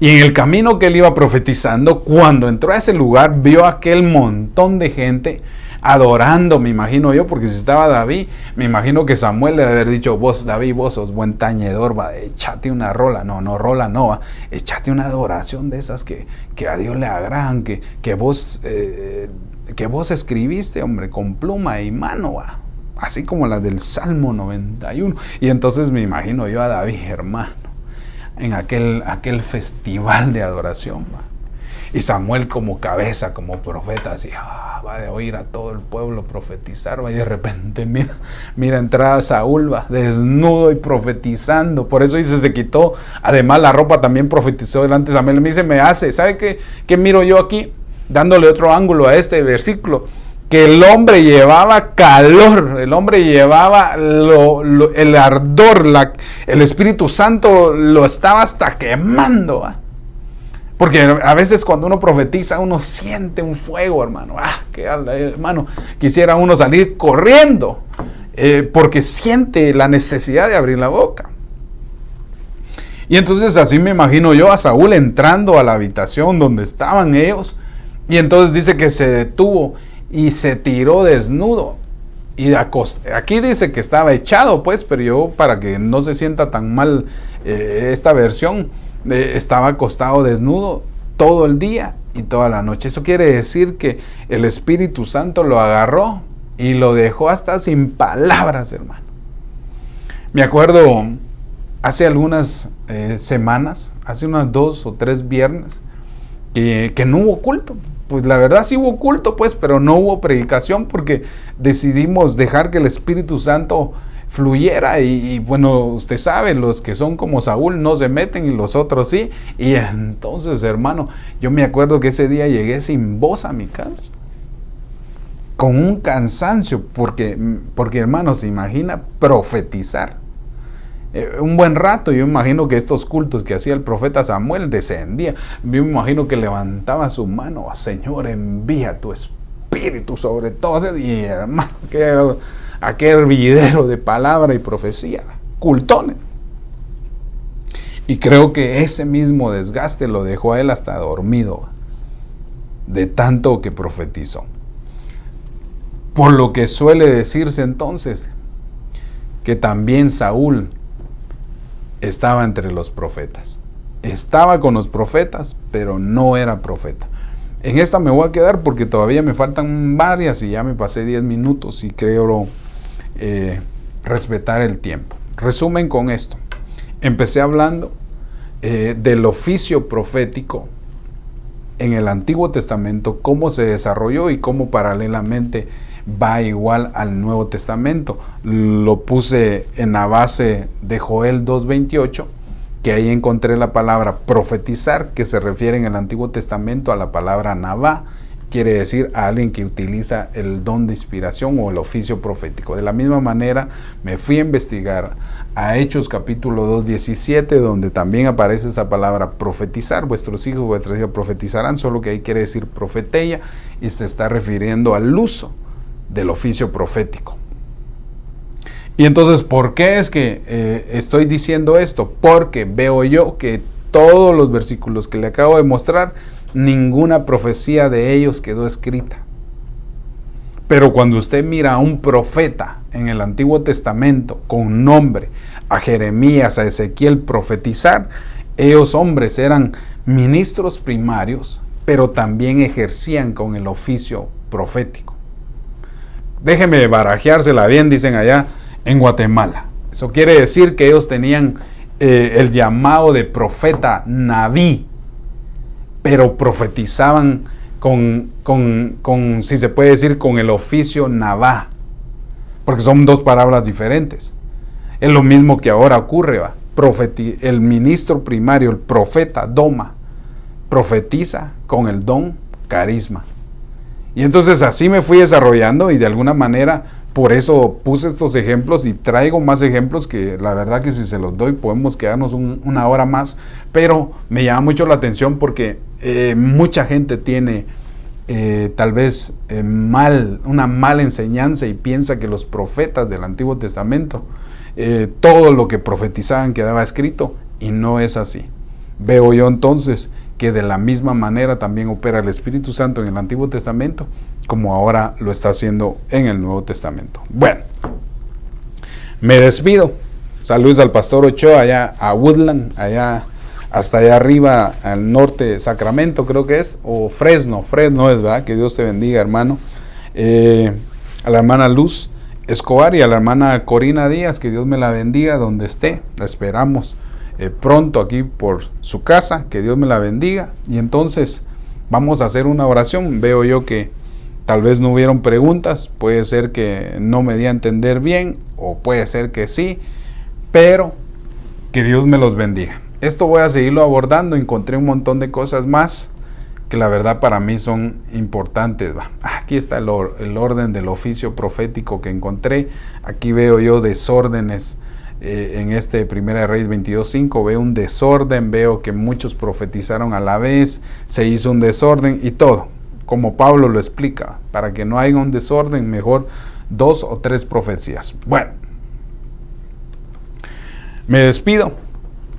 Y en el camino que él iba profetizando, cuando entró a ese lugar, vio aquel montón de gente adorando, me imagino yo, porque si estaba David, me imagino que Samuel le debe haber dicho: vos, David, vos sos buen tañedor, va, échate una rola, va, échate una adoración de esas que a Dios le agradan, que vos escribiste, hombre, con pluma y mano, va, así como la del Salmo 91. Y entonces me imagino yo a David, hermano, en aquel festival de adoración, va. Y Samuel como cabeza, como profeta, así, va de oír a todo el pueblo profetizar, va, y de repente mira entrar a Saúl, va, desnudo y profetizando. Por eso dice, se quitó, además la ropa, también profetizó delante de Samuel. Me dice, ¿sabe qué miro yo aquí? Dándole otro ángulo a este versículo, que el hombre llevaba calor, el hombre llevaba el ardor, el Espíritu Santo lo estaba hasta quemando, ¿va? Porque a veces cuando uno profetiza, uno siente un fuego, hermano. Hermano, quisiera uno salir corriendo, porque siente la necesidad de abrir la boca. Y entonces así me imagino yo a Saúl entrando a la habitación donde estaban ellos, y entonces dice que se detuvo y se tiró desnudo. Y aquí dice que estaba echado, pues, pero yo, para que no se sienta tan mal esta versión, estaba acostado desnudo todo el día y toda la noche. Eso quiere decir que el Espíritu Santo lo agarró y lo dejó hasta sin palabras, hermano. Me acuerdo hace algunas semanas, hace unas 2 o 3 viernes, que no hubo culto. Pues la verdad sí hubo culto, pues, pero no hubo predicación, porque decidimos dejar que el Espíritu Santo fluyera, y bueno, usted sabe, los que son como Saúl no se meten y los otros sí. Y entonces, hermano, yo me acuerdo que ese día llegué sin voz a mi casa, con un cansancio, porque hermano, se imagina profetizar un buen rato. Yo imagino que estos cultos que hacía el profeta Samuel descendía, yo me imagino que levantaba su mano: Señor, envía tu Espíritu sobre todos. Y hermano, aquel hervidero de palabra y profecía, cultones. Y creo que ese mismo desgaste lo dejó a él hasta dormido, de tanto que profetizó. Por lo que suele decirse entonces que también Saúl estaba entre los profetas. Estaba con los profetas, pero no era profeta. En esta me voy a quedar porque todavía me faltan varias y ya me pasé 10 minutos y creo respetar el tiempo. Resumen con esto. Empecé hablando del oficio profético en el Antiguo Testamento, cómo se desarrolló y cómo paralelamente va igual al Nuevo Testamento. Lo puse en la base de Joel 2:28, que ahí encontré la palabra profetizar, que se refiere en el Antiguo Testamento a la palabra navá, quiere decir a alguien que utiliza el don de inspiración o el oficio profético. De la misma manera me fui a investigar a Hechos capítulo 2:17, donde también aparece esa palabra profetizar. Vuestros hijos, vuestras hijas profetizarán, solo que ahí quiere decir profeteia, y se está refiriendo al uso del oficio profético. Y entonces, ¿por qué es que estoy diciendo esto? Porque veo yo que todos los versículos que le acabo de mostrar, ninguna profecía de ellos quedó escrita. Pero cuando usted mira a un profeta en el Antiguo Testamento con nombre, a Jeremías, a Ezequiel profetizar, ellos hombres eran ministros primarios, pero también ejercían con el oficio profético. Déjeme barajeársela bien, dicen allá en Guatemala. Eso quiere decir que ellos tenían el llamado de profeta naví, pero profetizaban si se puede decir, con el oficio Navá, porque son dos palabras diferentes. Es lo mismo que ahora ocurre, ¿va? El ministro primario, el profeta, doma, profetiza con el don carisma. Y entonces así me fui desarrollando y de alguna manera por eso puse estos ejemplos y traigo más ejemplos que la verdad que si se los doy podemos quedarnos una hora más, pero me llama mucho la atención porque mucha gente tiene tal vez una mala enseñanza y piensa que los profetas del Antiguo Testamento todo lo que profetizaban quedaba escrito y no es así. Veo yo entonces que de la misma manera también opera el Espíritu Santo en el Antiguo Testamento como ahora lo está haciendo en el Nuevo Testamento. Bueno, me despido. Saludos al pastor Ochoa allá a Woodland, allá hasta allá arriba al norte de Sacramento creo que es, o Fresno es, ¿verdad? Que Dios te bendiga, hermano. A la hermana Luz Escobar y a la hermana Corina Díaz, que Dios me la bendiga donde esté. La esperamos pronto aquí por su casa, que Dios me la bendiga. Y entonces vamos a hacer una oración. Veo yo que tal vez no hubieron preguntas, puede ser que no me di a entender bien o puede ser que sí, pero que Dios me los bendiga. Esto voy a seguirlo abordando. Encontré un montón de cosas más que la verdad para mí son importantes. Aquí está el orden del oficio profético que encontré. Aquí veo yo desórdenes en este 1 Reyes 22:5. Veo un desorden, veo que muchos profetizaron a la vez, se hizo un desorden y todo, como Pablo lo explica, para que no haya un desorden, mejor 2 o 3 profecías. Bueno, me despido.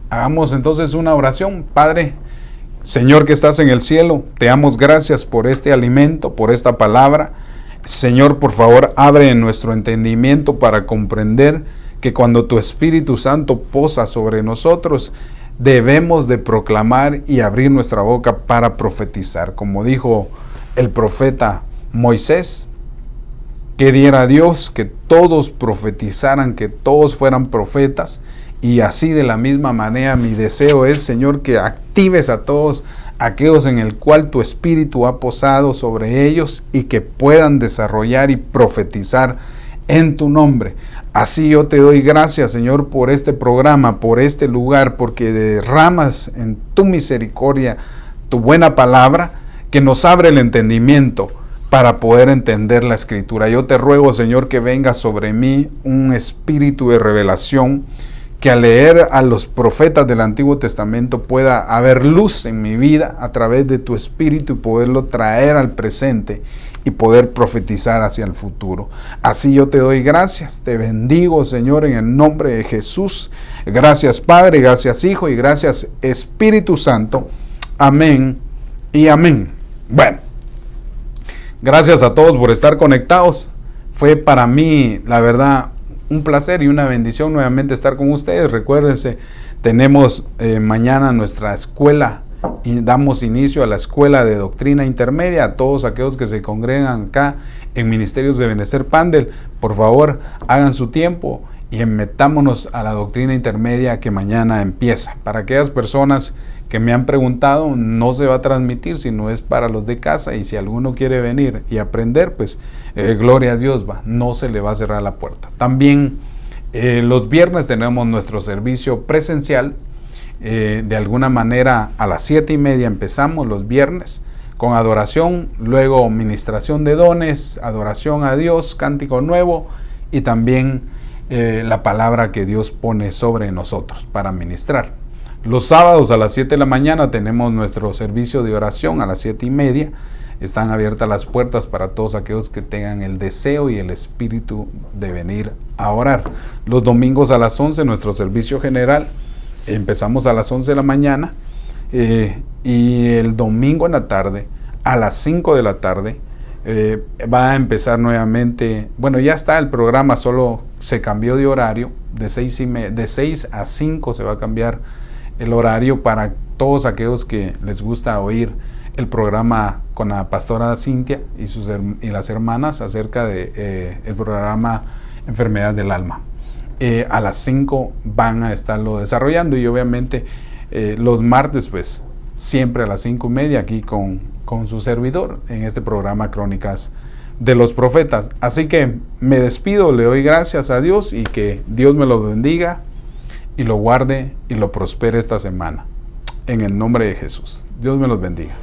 Hagamos entonces una oración. Padre, Señor que estás en el cielo, te damos gracias por este alimento, por esta palabra. Señor, por favor, abre nuestro entendimiento para comprender que cuando tu Espíritu Santo posa sobre nosotros, debemos de proclamar y abrir nuestra boca para profetizar. Como dijo el profeta Moisés, que diera Dios que todos profetizaran, que todos fueran profetas. Y así de la misma manera mi deseo es, Señor, que actives a todos aquellos en el cual tu Espíritu ha posado sobre ellos y que puedan desarrollar y profetizar en tu nombre. Así yo te doy gracias, Señor, por este programa, por este lugar, porque derramas en tu misericordia tu buena palabra que nos abre el entendimiento para poder entender la Escritura. Yo te ruego, Señor, que venga sobre mí un espíritu de revelación, que al leer a los profetas del Antiguo Testamento pueda haber luz en mi vida a través de tu Espíritu y poderlo traer al presente y poder profetizar hacia el futuro. Así yo te doy gracias, te bendigo, Señor, en el nombre de Jesús. Gracias, Padre, gracias, Hijo y gracias, Espíritu Santo. Amén y amén. Bueno, gracias a todos por estar conectados. Fue para mí, la verdad, un placer y una bendición nuevamente estar con ustedes. Recuérdense, tenemos mañana nuestra escuela y damos inicio a la escuela de doctrina intermedia. A todos aquellos que se congregan acá en Ministerios de Benecer Pandel, por favor hagan su tiempo y metámonos a la doctrina intermedia que mañana empieza. Para aquellas personas que me han preguntado, no se va a transmitir, sino es para los de casa, y si alguno quiere venir y aprender, pues gloria a Dios, no se le va a cerrar la puerta. También los viernes tenemos nuestro servicio presencial. De alguna manera a las 7:30 empezamos los viernes con adoración, luego ministración de dones, adoración a Dios, cántico nuevo y también la palabra que Dios pone sobre nosotros para ministrar. Los sábados a las 7 de la mañana tenemos nuestro servicio de oración a las 7:30. Están abiertas las puertas para todos aquellos que tengan el deseo y el espíritu de venir a orar. Los domingos a las 11 nuestro servicio general. Empezamos a las 11 de la mañana y el domingo en la tarde a las 5 de la tarde va a empezar nuevamente. Bueno, ya está el programa, solo se cambió de horario. De 6 a 5 se va a cambiar el horario para todos aquellos que les gusta oír el programa con la pastora Cintia y las hermanas acerca de el programa Enfermedad del Alma. A las 5 van a estarlo desarrollando y obviamente los martes pues siempre a las 5:30 aquí con con su servidor en este programa Crónicas de los Profetas. Así que me despido, le doy gracias a Dios y que Dios me lo bendiga y lo guarde y lo prospere esta semana. En el nombre de Jesús. Dios me los bendiga.